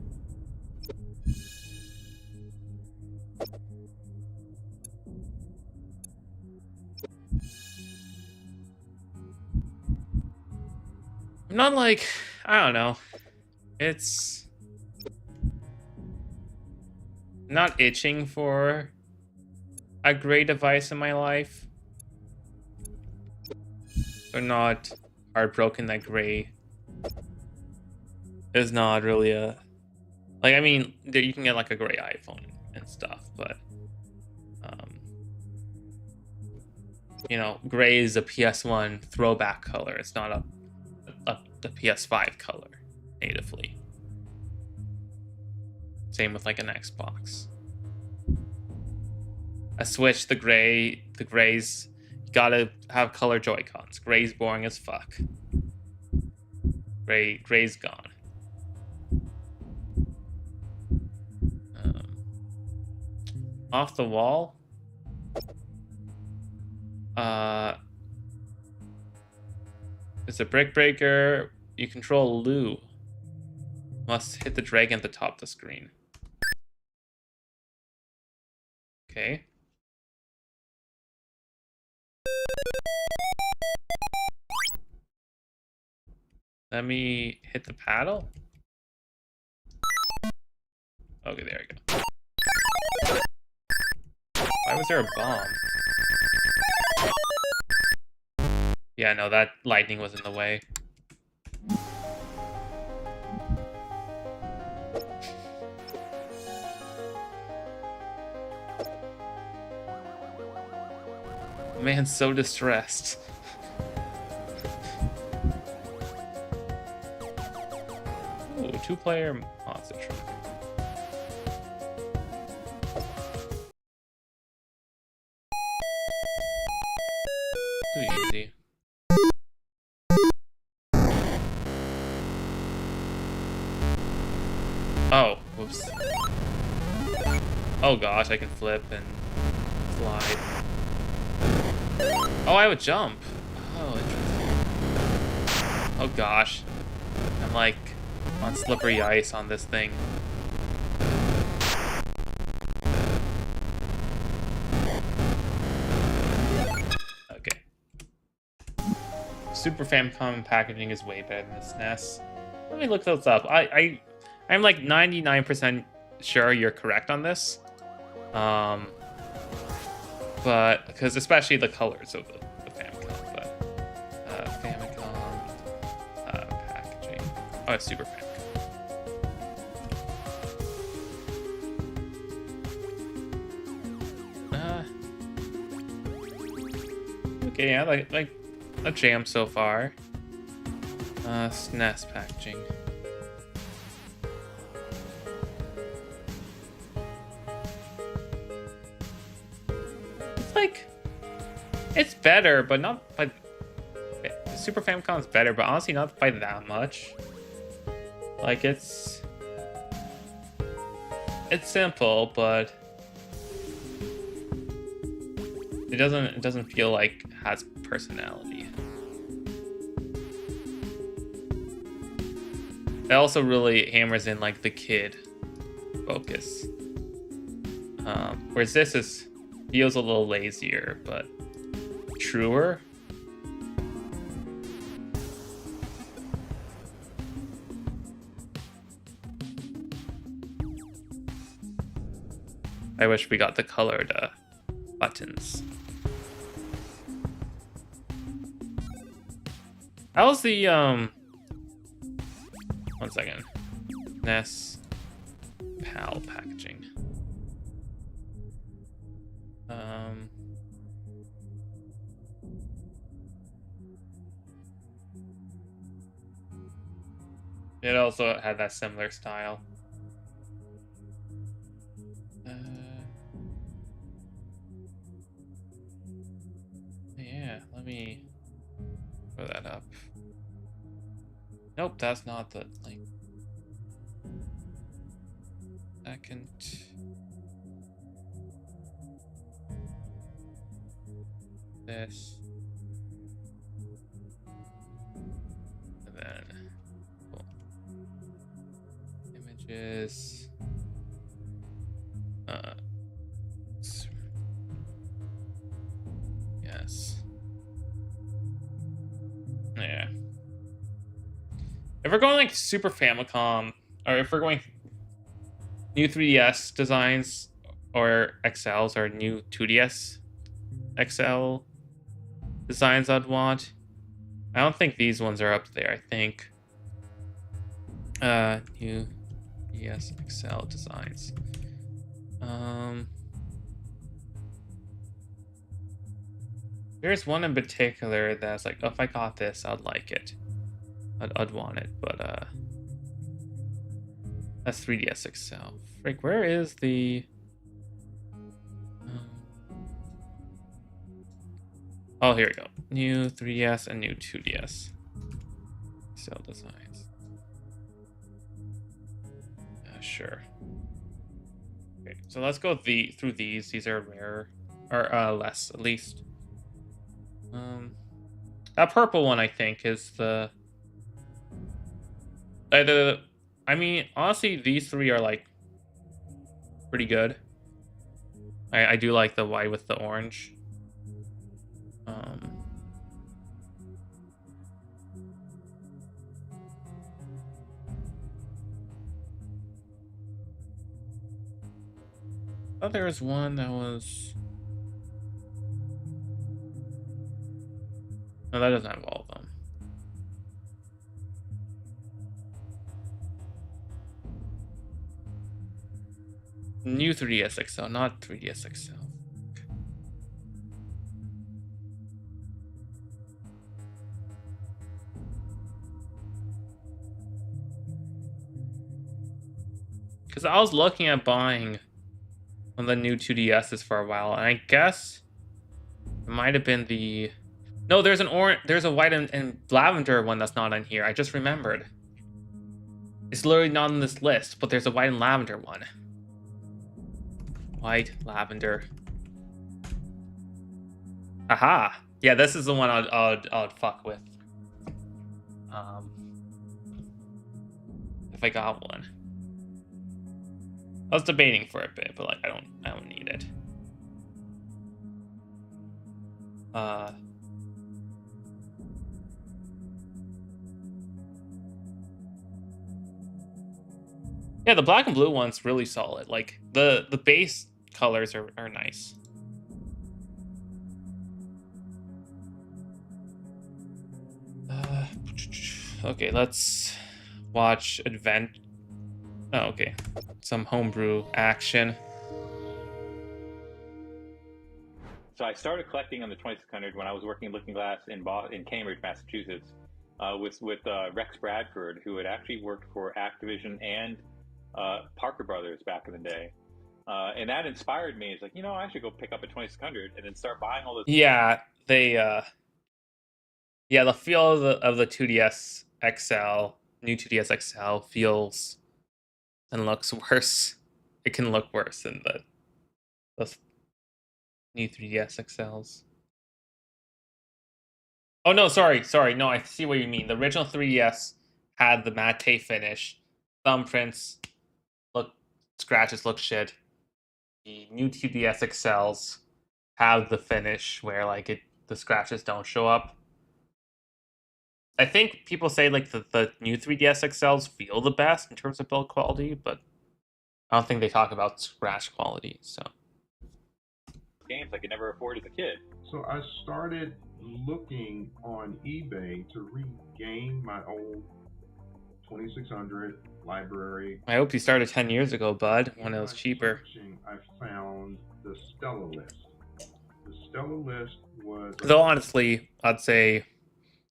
I'm not like, I don't know. It's not itching for a great device in my life. Or not heartbroken that gray is not really a, like, I mean, you can get like a gray iPhone and stuff, but you know, gray is a PS1 throwback color. It's not the PS5 color natively. Same with like an Xbox. A Switch, the grays, you gotta have color Joy-Cons. Gray's boring as fuck. Gray's gone. Off the wall. It's a brick breaker You control Lou. Must hit the dragon at the top of the screen. Okay. Let me hit the paddle. Okay, there we go. Why was there a bomb? Yeah, no, that lightning was in the way. Man's so distressed. Ooh, 2-player monster truck. Too easy. Oh, whoops. Oh gosh, I can flip and slide. Oh, I would jump. Oh, interesting. Oh gosh. I'm like on slippery ice on this thing. Okay. Super Famicom packaging is way better than the SNES. Let me look those up. I'm like 99% sure you're correct on this. But because especially the colors of the Famicom, but Famicom packaging. Oh, it's Super Famicom. Okay, yeah, like a jam so far. SNES packaging. It's better, but not by... The Super Famicom's better, but honestly not by that much. Like, it's simple, but it doesn't feel like it has personality. It also really hammers in like the kid focus. Whereas this feels a little lazier, but truer. I wish we got the colored buttons. How's the one second. NES PAL packaging. It also had that similar style. Yeah, let me throw that up. Nope, that's not the link. Second. This. And then. Cool. Images. Yes. Yeah. If we're going like Super Famicom, or if we're going new 3DS designs or XLs or new 2DS XL designs I'd want. I don't think these ones are up there. I think new 3DS XL designs. There's one in particular that's like, oh, if I got this, I'd like it. I'd want it, but that's 3DS XL. Frick, where is the... Oh, here we go. New 3DS and new 2DS. XL designs. Sure. Okay, so let's go through these. These are rare, or less at least. That purple one I think is the I mean, honestly, these three are like pretty good. I do like the white with the orange. Oh, there was one that was. No, that doesn't have all of them. New 3DS XL, not 3DS XL. Because I was looking at buying one of the new 2DSs for a while, and I guess it might have been the. No, there's an orange, there's a white and lavender one that's not on here. I just remembered. It's literally not on this list, but there's a white and lavender one. White, lavender. Aha! Yeah, this is the one I'd fuck with. If I got one. I was debating for a bit, but like I don't need it. Yeah, the black and blue one's really solid. Like the base colors are nice. Okay, let's watch Oh, okay. Some homebrew action. So I started collecting on the 2600 when I was working at Looking Glass in Cambridge, Massachusetts, with Rex Bradford, who had actually worked for Activision and Parker Brothers back in the day. And that inspired me. It's like, you know, I should go pick up a 2600 and then start buying all those. Yeah, they yeah, the feel of the 2DS XL, new 2DS XL feels and looks worse. It can look worse than the new 3DS XLs. Oh no, sorry. No, I see what you mean. The original 3DS had the matte finish. Thumbprints scratches look shit. The new 2DS XLs have the finish where like the scratches don't show up. I think people say like the new 3DS XLs feel the best in terms of build quality, but I don't think they talk about scratch quality. So games I could never afford as a kid. So I started looking on eBay to regain my old 2600 library. I hope you started 10 years ago, bud, when it was cheaper. I found the Stella list. The Stella list was... Though honestly, I'd say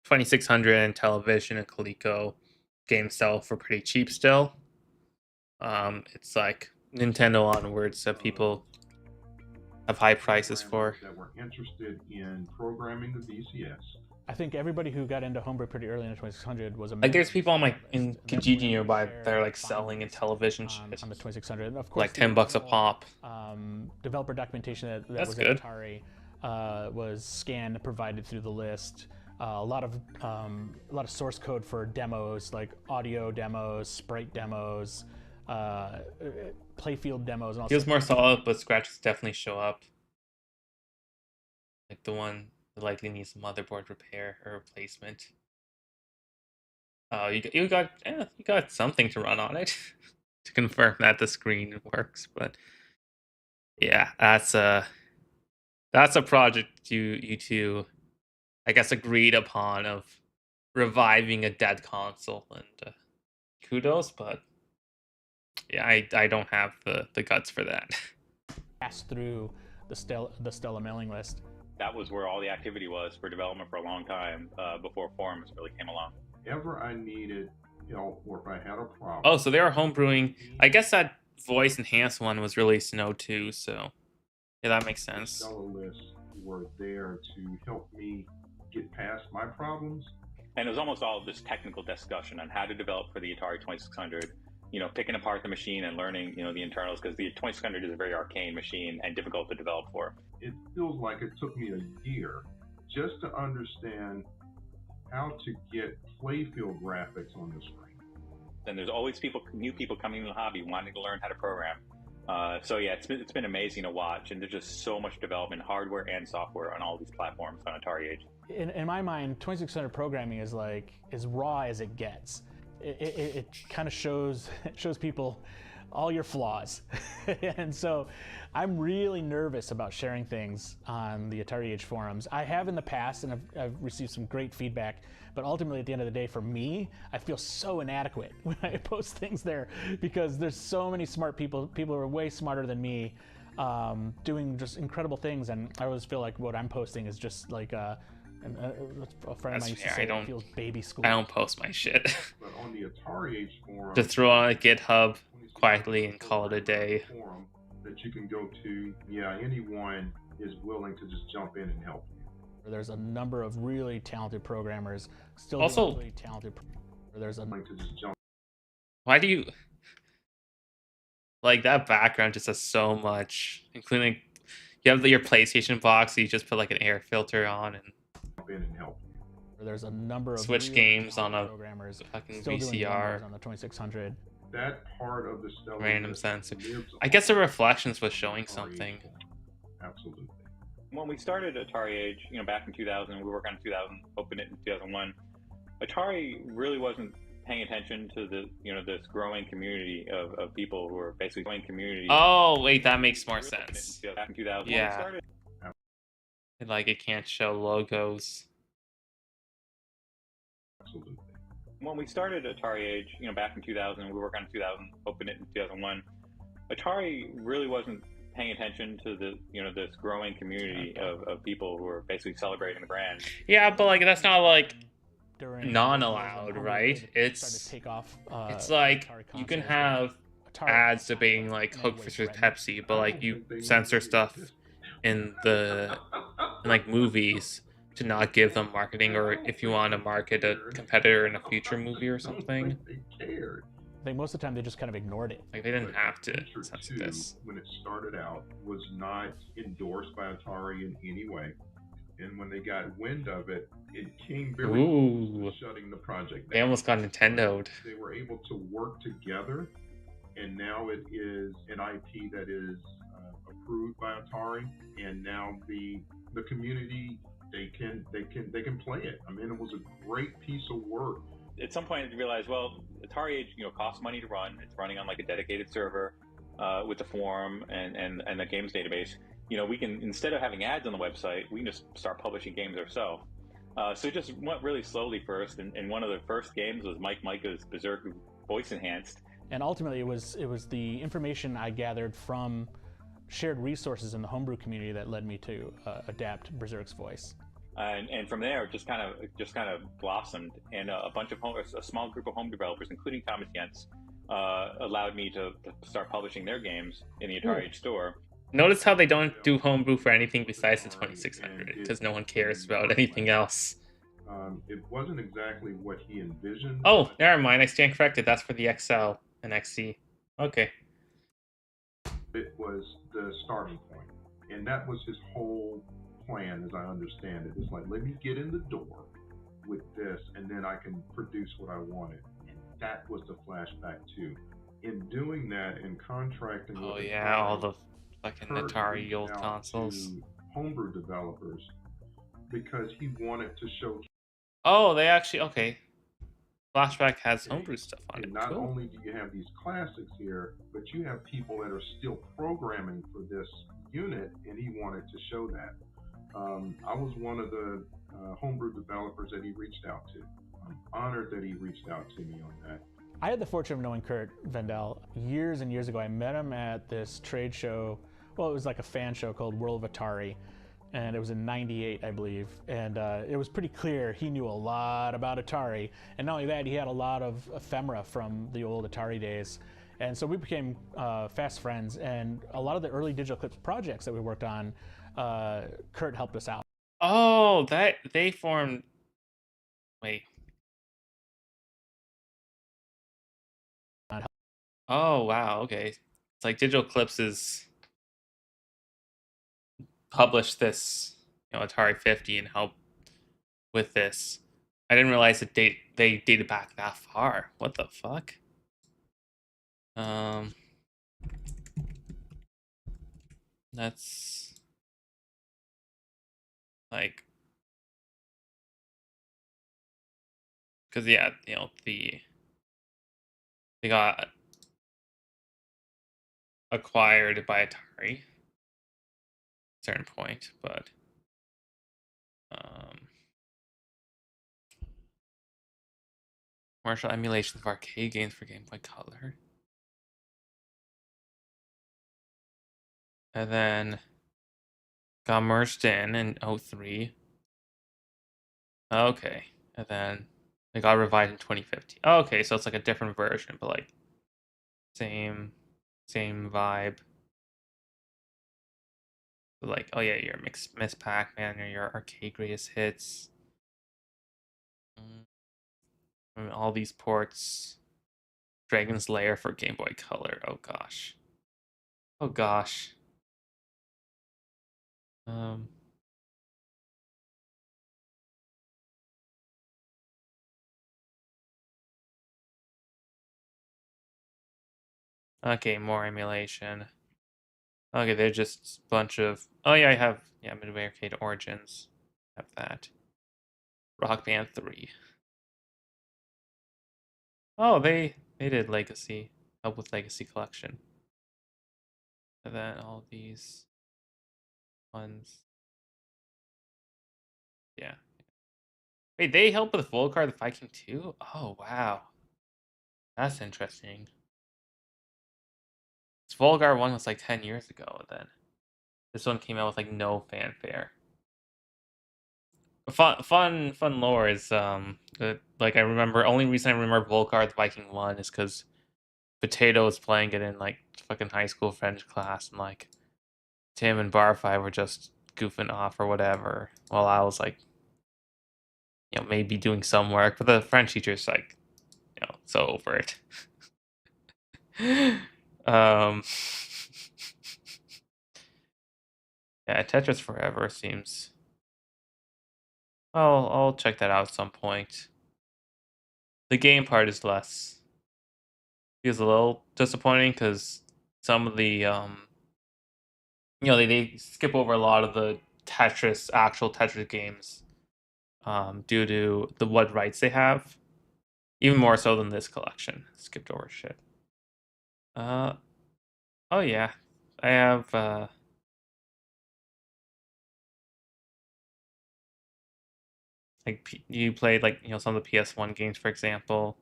2600 and Television and Coleco games sell for pretty cheap still. It's like Nintendo onwards that people have high prices for. That were interested in programming the VCS. I think everybody who got into homebrew pretty early in the 2600 was a like there's people on my in Kijiji nearby that are like selling in television shit on the 2600. And of course, like $10 a pop. Developer documentation that was good. at Atari was scanned and provided through the list. A lot of source code for demos, like audio demos, sprite demos, playfield demos, and all. Feels more solid, but scratches definitely show up. Like the one that likely needs a motherboard repair or replacement. Oh, you got something to run on it to confirm that the screen works. But yeah, that's a project you two, I guess, agreed upon of reviving a dead console, and kudos. But yeah, I don't have the guts for that. Pass through the Stella mailing list. That was where all the activity was for development for a long time before forums really came along. Ever I needed help or if I had a problem. Oh, so they are homebrewing. I guess that voice enhanced one was released in 02, so yeah, that makes sense. The lists were there to help me get past my problems. And it was almost all this technical discussion on how to develop for the Atari 2600. You know, picking apart the machine and learning, you know, the internals, because the 2600 is a very arcane machine and difficult to develop for. It feels like it took me a year just to understand how to get playfield graphics on the screen. and there's always new people coming in the hobby wanting to learn how to program. So yeah, it's been amazing to watch, and there's just so much development, hardware and software, on all these platforms on Atari Age. In my mind, 2600 programming is like as raw as it gets. It kind of shows people all your flaws, and so I'm really nervous about sharing things on the Atari Age forums. I have in the past, and I've received some great feedback, but ultimately at the end of the day, for me, I feel so inadequate when I post things there, because there's so many smart people who are way smarter than me, doing just incredible things, and I always feel like what I'm posting is just like a friend of mine used to say, it feels baby school. I don't post my shit. But on the Atari Age forum, Just throw on a GitHub quietly and call it a day. Forum that you can go to, yeah, anyone is willing to just jump in and help you. There's a number of really talented programmers still Also, doing really talented. There's a to just jump. Why do you like that background? Just has so much, including you have your PlayStation box. So you just put like an air filter on and in and help. There's a number of switch really games on a programmers fucking still doing VCR wonders on the 2600. That part of the stuff. Random sensor. I guess the reflections was showing something. Absolutely. When we started Atari Age, back in 2000, we worked on 2000, opened it in 2001. Atari really wasn't paying attention to the this growing community of people who are basically growing community. Oh wait, that makes more sense. Back in 2000, Yeah. when we started. Like it can't show logos. Absolutely. When we started Atari Age, back in 2000, we worked on 2000, opened it in 2001. Atari really wasn't paying attention to the this growing community of people who are basically celebrating the brand. Yeah, but like that's not like During non-allowed, right? It's take off, it's like you can have ads debating like Coke versus Pepsi, but like you censor stuff in like movies to not give them marketing, or if you want to market a competitor in a future movie or something. They cared. I think most of the time they just kind of ignored it. Like they didn't have to Venture censor 2, this. when it started out, was not endorsed by Atari in any way. And when they got wind of it, it came very close to shutting the project down. They almost got Nintendo'd. They were able to work together, and now it is an IP that is approved by Atari, and now the community they can play it. I mean, it was a great piece of work. At some point, I realized, well, Atari Age, costs money to run. It's running on like a dedicated server with the forum and the games database. We can, instead of having ads on the website, we can just start publishing games ourselves. So it just went really slowly first, and one of the first games was Mike Micah's Berserk voice enhanced. And ultimately, it was the information I gathered from shared resources in the homebrew community that led me to adapt Berserk's voice. And from there, it just kind of blossomed, and a small group of home developers, including Thomas Jentz, allowed me to start publishing their games in the Atari Age store. Notice how they don't do homebrew for anything besides the 2600, because no one cares about anything else. It wasn't exactly what he envisioned. Oh, never mind. I stand corrected. That's for the XL and XC. Okay. It was the starting point, and that was his whole plan, as I understand it. It's like, let me get in the door with this, and then I can produce what I wanted. And that was the flashback too. In doing that and contracting with yeah, all the fucking Kurt Atari reached old out consoles. to homebrew developers because he wanted to show. Oh, they actually, okay. Flashback has homebrew stuff on it. And not Cool. only do you have these classics here, but you have people that are still programming for this unit, and he wanted to show that. I was one of the homebrew developers that he reached out to. I'm honored that he reached out to me on that. I had the fortune of knowing Kurt Vendel years and years ago. I met him at this trade show. Well, it was like a fan show called World of Atari, and it was in '98, I believe. And it was pretty clear he knew a lot about Atari. And not only that, he had a lot of ephemera from the old Atari days. And so we became fast friends. And a lot of the early Digital Eclipse projects that we worked on, Kurt helped us out. Oh, that they formed. Wait. Oh wow. Okay. It's like Digital Eclipse is published this, Atari 50 and helped with this. I didn't realize that they dated back that far. What the fuck? That's like, because yeah, they got acquired by Atari at a certain point, but commercial emulations of arcade games for Game Boy Color. And then got merged in 03. Okay. And then it got revived in 2015. Okay, so it's like a different version, but like same vibe. But like, oh yeah, your Miss Pac-Man or your arcade greatest hits. And all these ports. Dragon's Lair for Game Boy Color. Oh gosh. Oh gosh. Okay, more emulation. Okay, they're just a bunch of. Oh yeah, I have Midway Arcade Origins. Have that. Rock Band 3. Oh, they did Legacy. Help with Legacy Collection. And then all these ones. Yeah. Wait, they help with Volcar the Viking too? Oh wow. That's interesting. This Volgar one was like 10 years ago then. This one came out with like no fanfare. Fun lore is like I remember, only reason I remember Volcar the Viking 1 is because Potato was playing it in like fucking high school French class, and like Tim and Barfi were just goofing off or whatever while I was like, maybe doing some work, but the French teacher's like, so over it. um yeah, Tetris Forever seems, well, I'll check that out at some point. The game part is less, feels a little disappointing because some of the they skip over a lot of the actual Tetris games due to the what rights they have, even more so than this collection. Skipped over shit. Oh yeah, I have like you played like some of the PS1 games, for example.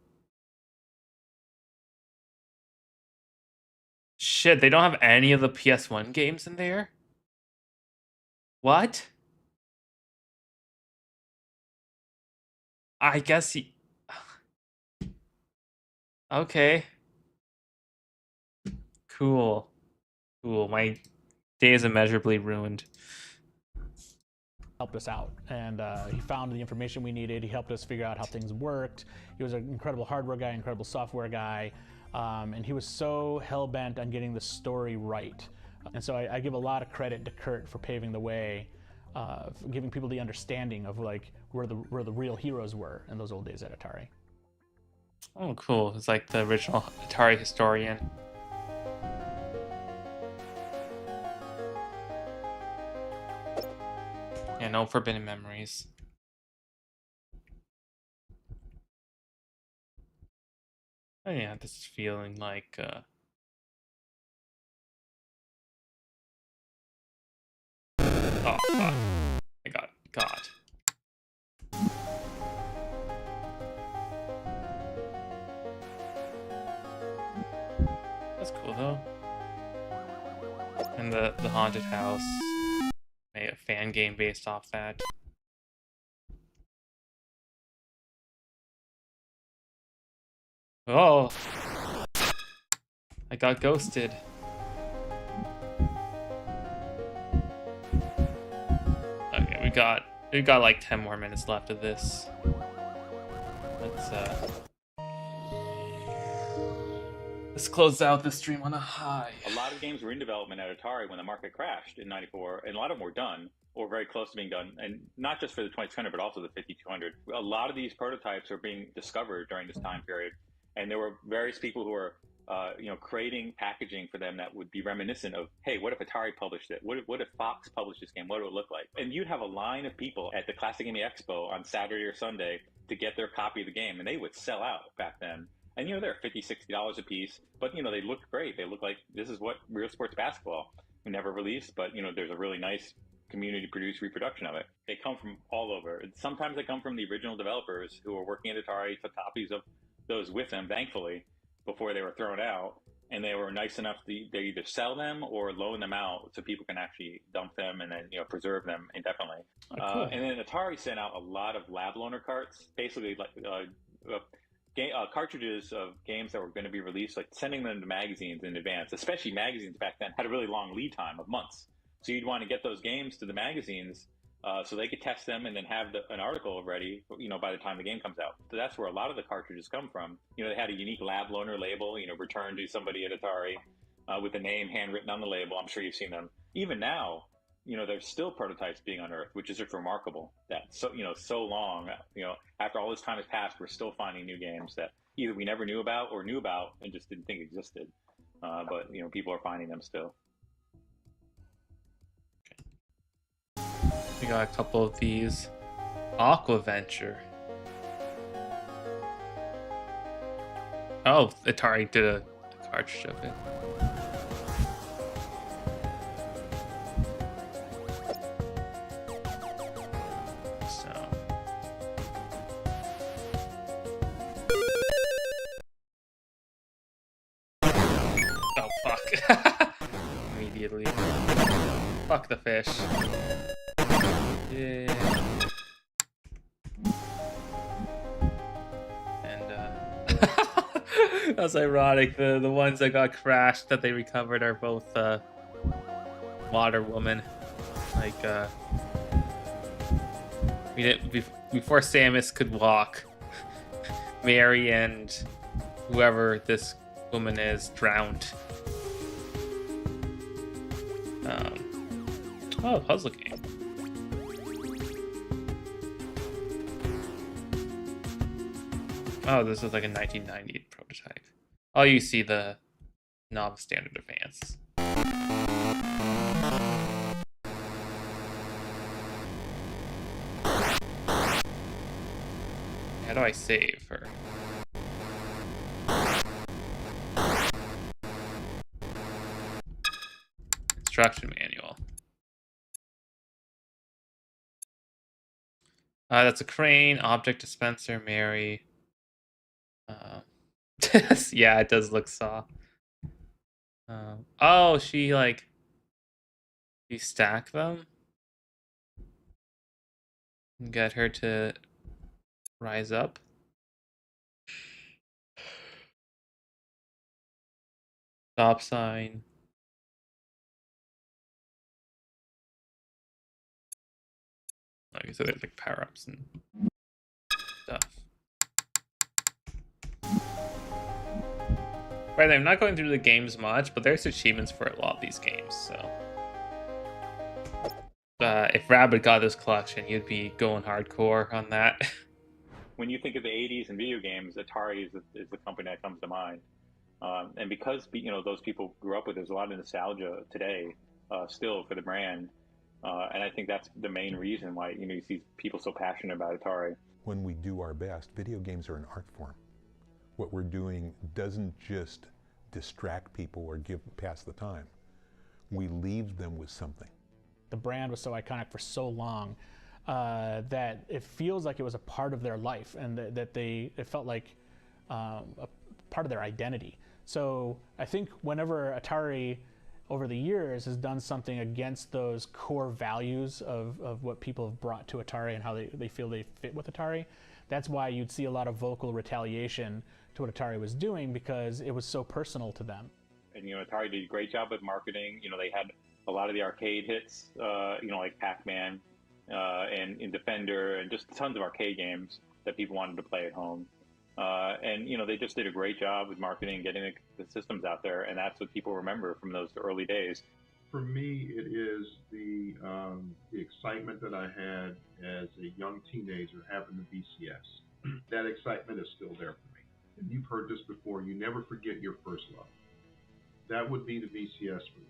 Shit, they don't have any of the PS1 games in there? What? I guess he... Okay. Cool. Cool. My day is immeasurably ruined. Helped us out, and he found the information we needed. He helped us figure out how things worked. He was an incredible hardware guy, incredible software guy, and he was so hell-bent on getting the story right. And so I give a lot of credit to Kurt for paving the way, for giving people the understanding of like where the real heroes were in those old days at Atari. Oh, cool. It's like the original Atari historian. Yeah, no forbidden memories. Oh yeah, this is feeling like oh fuck. I got God. That's cool though. And the haunted house. Made a fan game based off that. Oh, I got ghosted. Okay, we got like 10 more minutes left of this. Let's close out the stream on a high. A lot of games were in development at Atari when the market crashed in '94, and a lot of them were done or very close to being done, and not just for the 2600, but also the 5200. A lot of these prototypes are being discovered during this time period, and there were various people who were creating packaging for them that would be reminiscent of, hey, what if Atari published it? What if Fox published this game? What would it look like? And you'd have a line of people at the Classic Gaming Expo on Saturday or Sunday to get their copy of the game, and they would sell out back then. And they're $50, $60 a piece, but they look great. They look like this is what real sports basketball we never released, but there's a really nice community produced reproduction of it. They come from all over. Sometimes they come from the original developers who were working at Atari, took copies of those with them, thankfully, before they were thrown out, and they were nice enough to they either sell them or loan them out so people can actually dump them and then preserve them indefinitely. Cool. And then Atari sent out a lot of lab loaner carts, basically like cartridges of games that were going to be released, like sending them to magazines in advance. Especially magazines back then had a really long lead time of months, so you'd want to get those games to the magazines so they could test them and then have an article ready, by the time the game comes out. So that's where a lot of the cartridges come from. They had a unique lab loaner label, returned to somebody at Atari with a name handwritten on the label. I'm sure you've seen them. Even now, there's still prototypes being unearthed, which is just remarkable. That so long, after all this time has passed, we're still finding new games that either we never knew about or knew about and just didn't think existed. But people are finding them still. We got a couple of these. Aquaventure. Oh, Atari did a cartridge of it. So. Oh, fuck. Immediately. Fuck the fish. Yeah. And that's ironic. The ones that got crashed that they recovered are both water woman. Like we didn't before Samus could walk. Mary and whoever this woman is drowned. Oh, puzzle game. Oh, this is like a 1990 prototype. Oh, you see the novice standard advance. How do I save her? Instruction manual. That's a crane, object dispenser, Mary. Yeah, it does look Saw. Oh, she like you stack them and get her to rise up. Stop sign. Okay, so there's like power-ups and stuff. Right, I'm not going through the games much, but there's achievements for a lot of these games, so. If Rabbit got this collection, you'd be going hardcore on that. When you think of the 80s and video games, Atari is the company that comes to mind. And because those people grew up with, there's a lot of nostalgia today still for the brand. And I think that's the main reason why you see people so passionate about Atari. When we do our best, video games are an art form. What we're doing doesn't just distract people or pass the time. We leave them with something. The brand was so iconic for so long that it feels like it was a part of their life, and that it felt like a part of their identity. So I think whenever Atari over the years has done something against those core values of what people have brought to Atari and how they feel they fit with Atari, that's why you'd see a lot of vocal retaliation to what Atari was doing, because it was so personal to them. And Atari did a great job with marketing. They had a lot of the arcade hits, like Pac-Man and Defender, and just tons of arcade games that people wanted to play at home. And they just did a great job with marketing, getting the systems out there, and that's what people remember from those early days. For me, it is the excitement that I had as a young teenager having the VCS. That excitement is still there for me. and you've heard this before, you never forget your first love. That would be the VCS for me.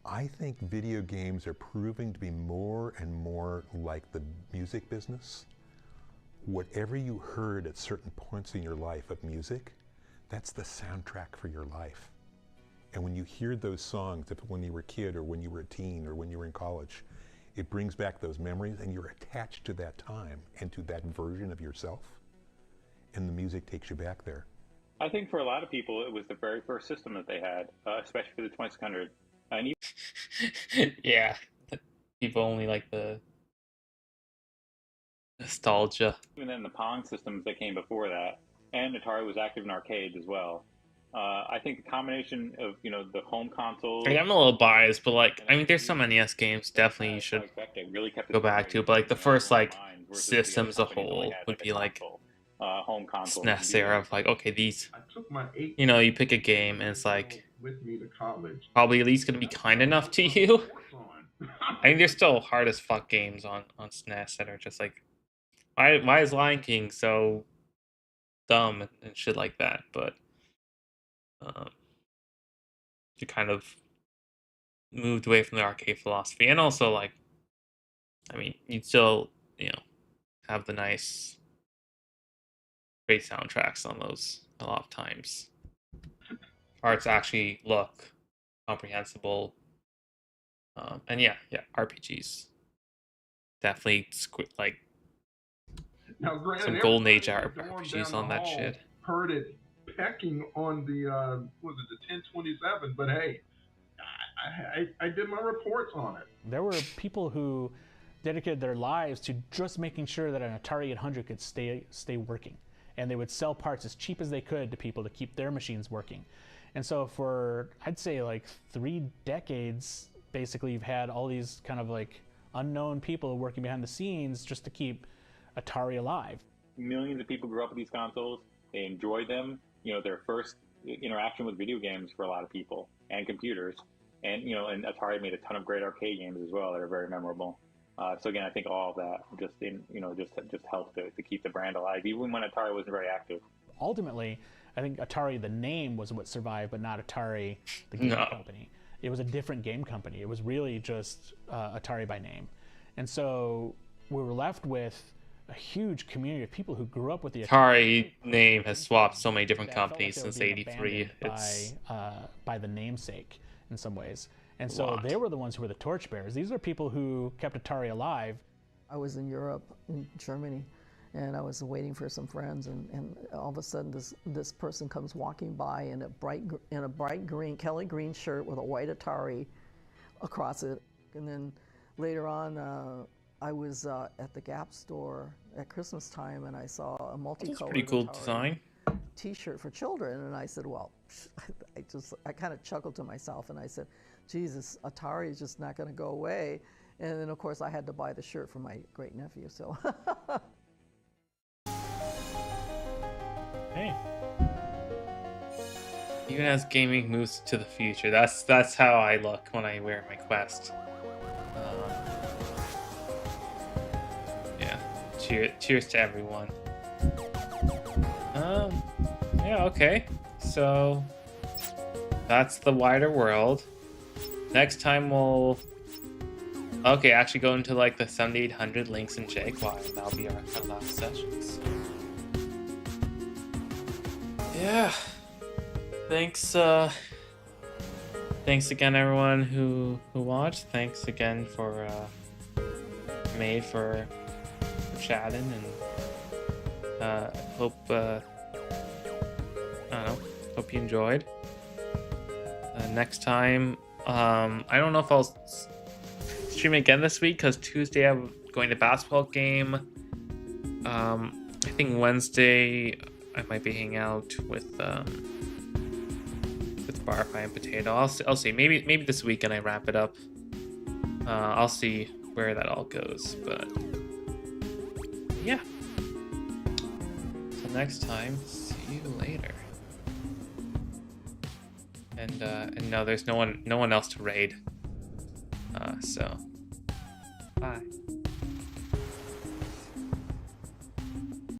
I think video games are proving to be more and more like the music business. Whatever you heard at certain points in your life of music, that's the soundtrack for your life. And when you hear those songs, if when you were a kid or when you were a teen or when you were in college, it brings back those memories and you're attached to that time and to that version of yourself. And the music takes you back there. I think for a lot of people, it was the very first system that they had, especially for the 2600. And Yeah, people only like the nostalgia. even then, the Pong systems that came before that, and Atari was active in arcades as well. I think the combination of the home consoles. I'm a little biased, but like, I mean, there's some NES games definitely you should really kept go back to. But like the first like system as a whole would be like home console SNES era of like, okay, these, Took my 8 you pick a game and it's like with me to college. probably at least gonna be kind enough to you. I think there's still hard as fuck games on SNES that are just like, why is Lion King so dumb and shit like that? But you kind of moved away from the arcade philosophy, and also like, I mean, you'd still have the nice, great soundtracks on those a lot of times. Parts actually look comprehensible, and yeah, RPGs definitely like Now, granted, some golden age everybody in the dorm RPGs down on the that hall shit. Heard it pecking on the was it the 1027? But hey, I did my reports on it. There were people who dedicated their lives to just making sure that an Atari 800 could stay working, and they would sell parts as cheap as they could to people to keep their machines working. And so for, I'd say, like 3 decades, basically, you've had all these kind of like unknown people working behind the scenes just to keep Atari alive. Millions of people grew up with these consoles. They enjoyed them. Their first interaction with video games for a lot of people and computers. And and Atari made a ton of great arcade games as well that are very memorable. So again, I think all of that just helped to keep the brand alive, even when Atari wasn't very active. Ultimately, I think Atari, the name, was what survived, but not Atari, the game company. It was a different game company. It was really just Atari by name. And so we were left with a huge community of people who grew up with the Atari name has swapped so many different companies since '83. It's by the namesake in some ways. And so they were the ones who were the torchbearers. These are people who kept Atari alive. I was in Europe, in Germany, and I was waiting for some friends, and all of a sudden this person comes walking by in a bright green, Kelly green shirt with a white Atari across it. And then later on, I was at the Gap store at Christmas time, and I saw a multicolored pretty cool Atari design T-shirt for children, and I said, well, I kind of chuckled to myself, and I said, Jesus, Atari is just not going to go away. And then of course I had to buy the shirt for my great nephew. So. Hey. Even as gaming moves to the future, that's how I look when I wear my Quest. Yeah. Cheers to everyone. Yeah. Okay. So that's the wider world. Next time we'll actually go into like the 7800 Lynx and Jaguar, and that'll be our last session. So. Yeah. Thanks again everyone who watched. Thanks again for Made for chatting, and hope I don't know, hope you enjoyed. Next time, I don't know if I'll stream again this week because Tuesday I'm going to basketball game. I think Wednesday I might be hanging out with Barfly and Potato. I'll see. Maybe this weekend I wrap it up. I'll see where that all goes. But yeah. So next time, see you later. And no, there's no one else to raid. So bye.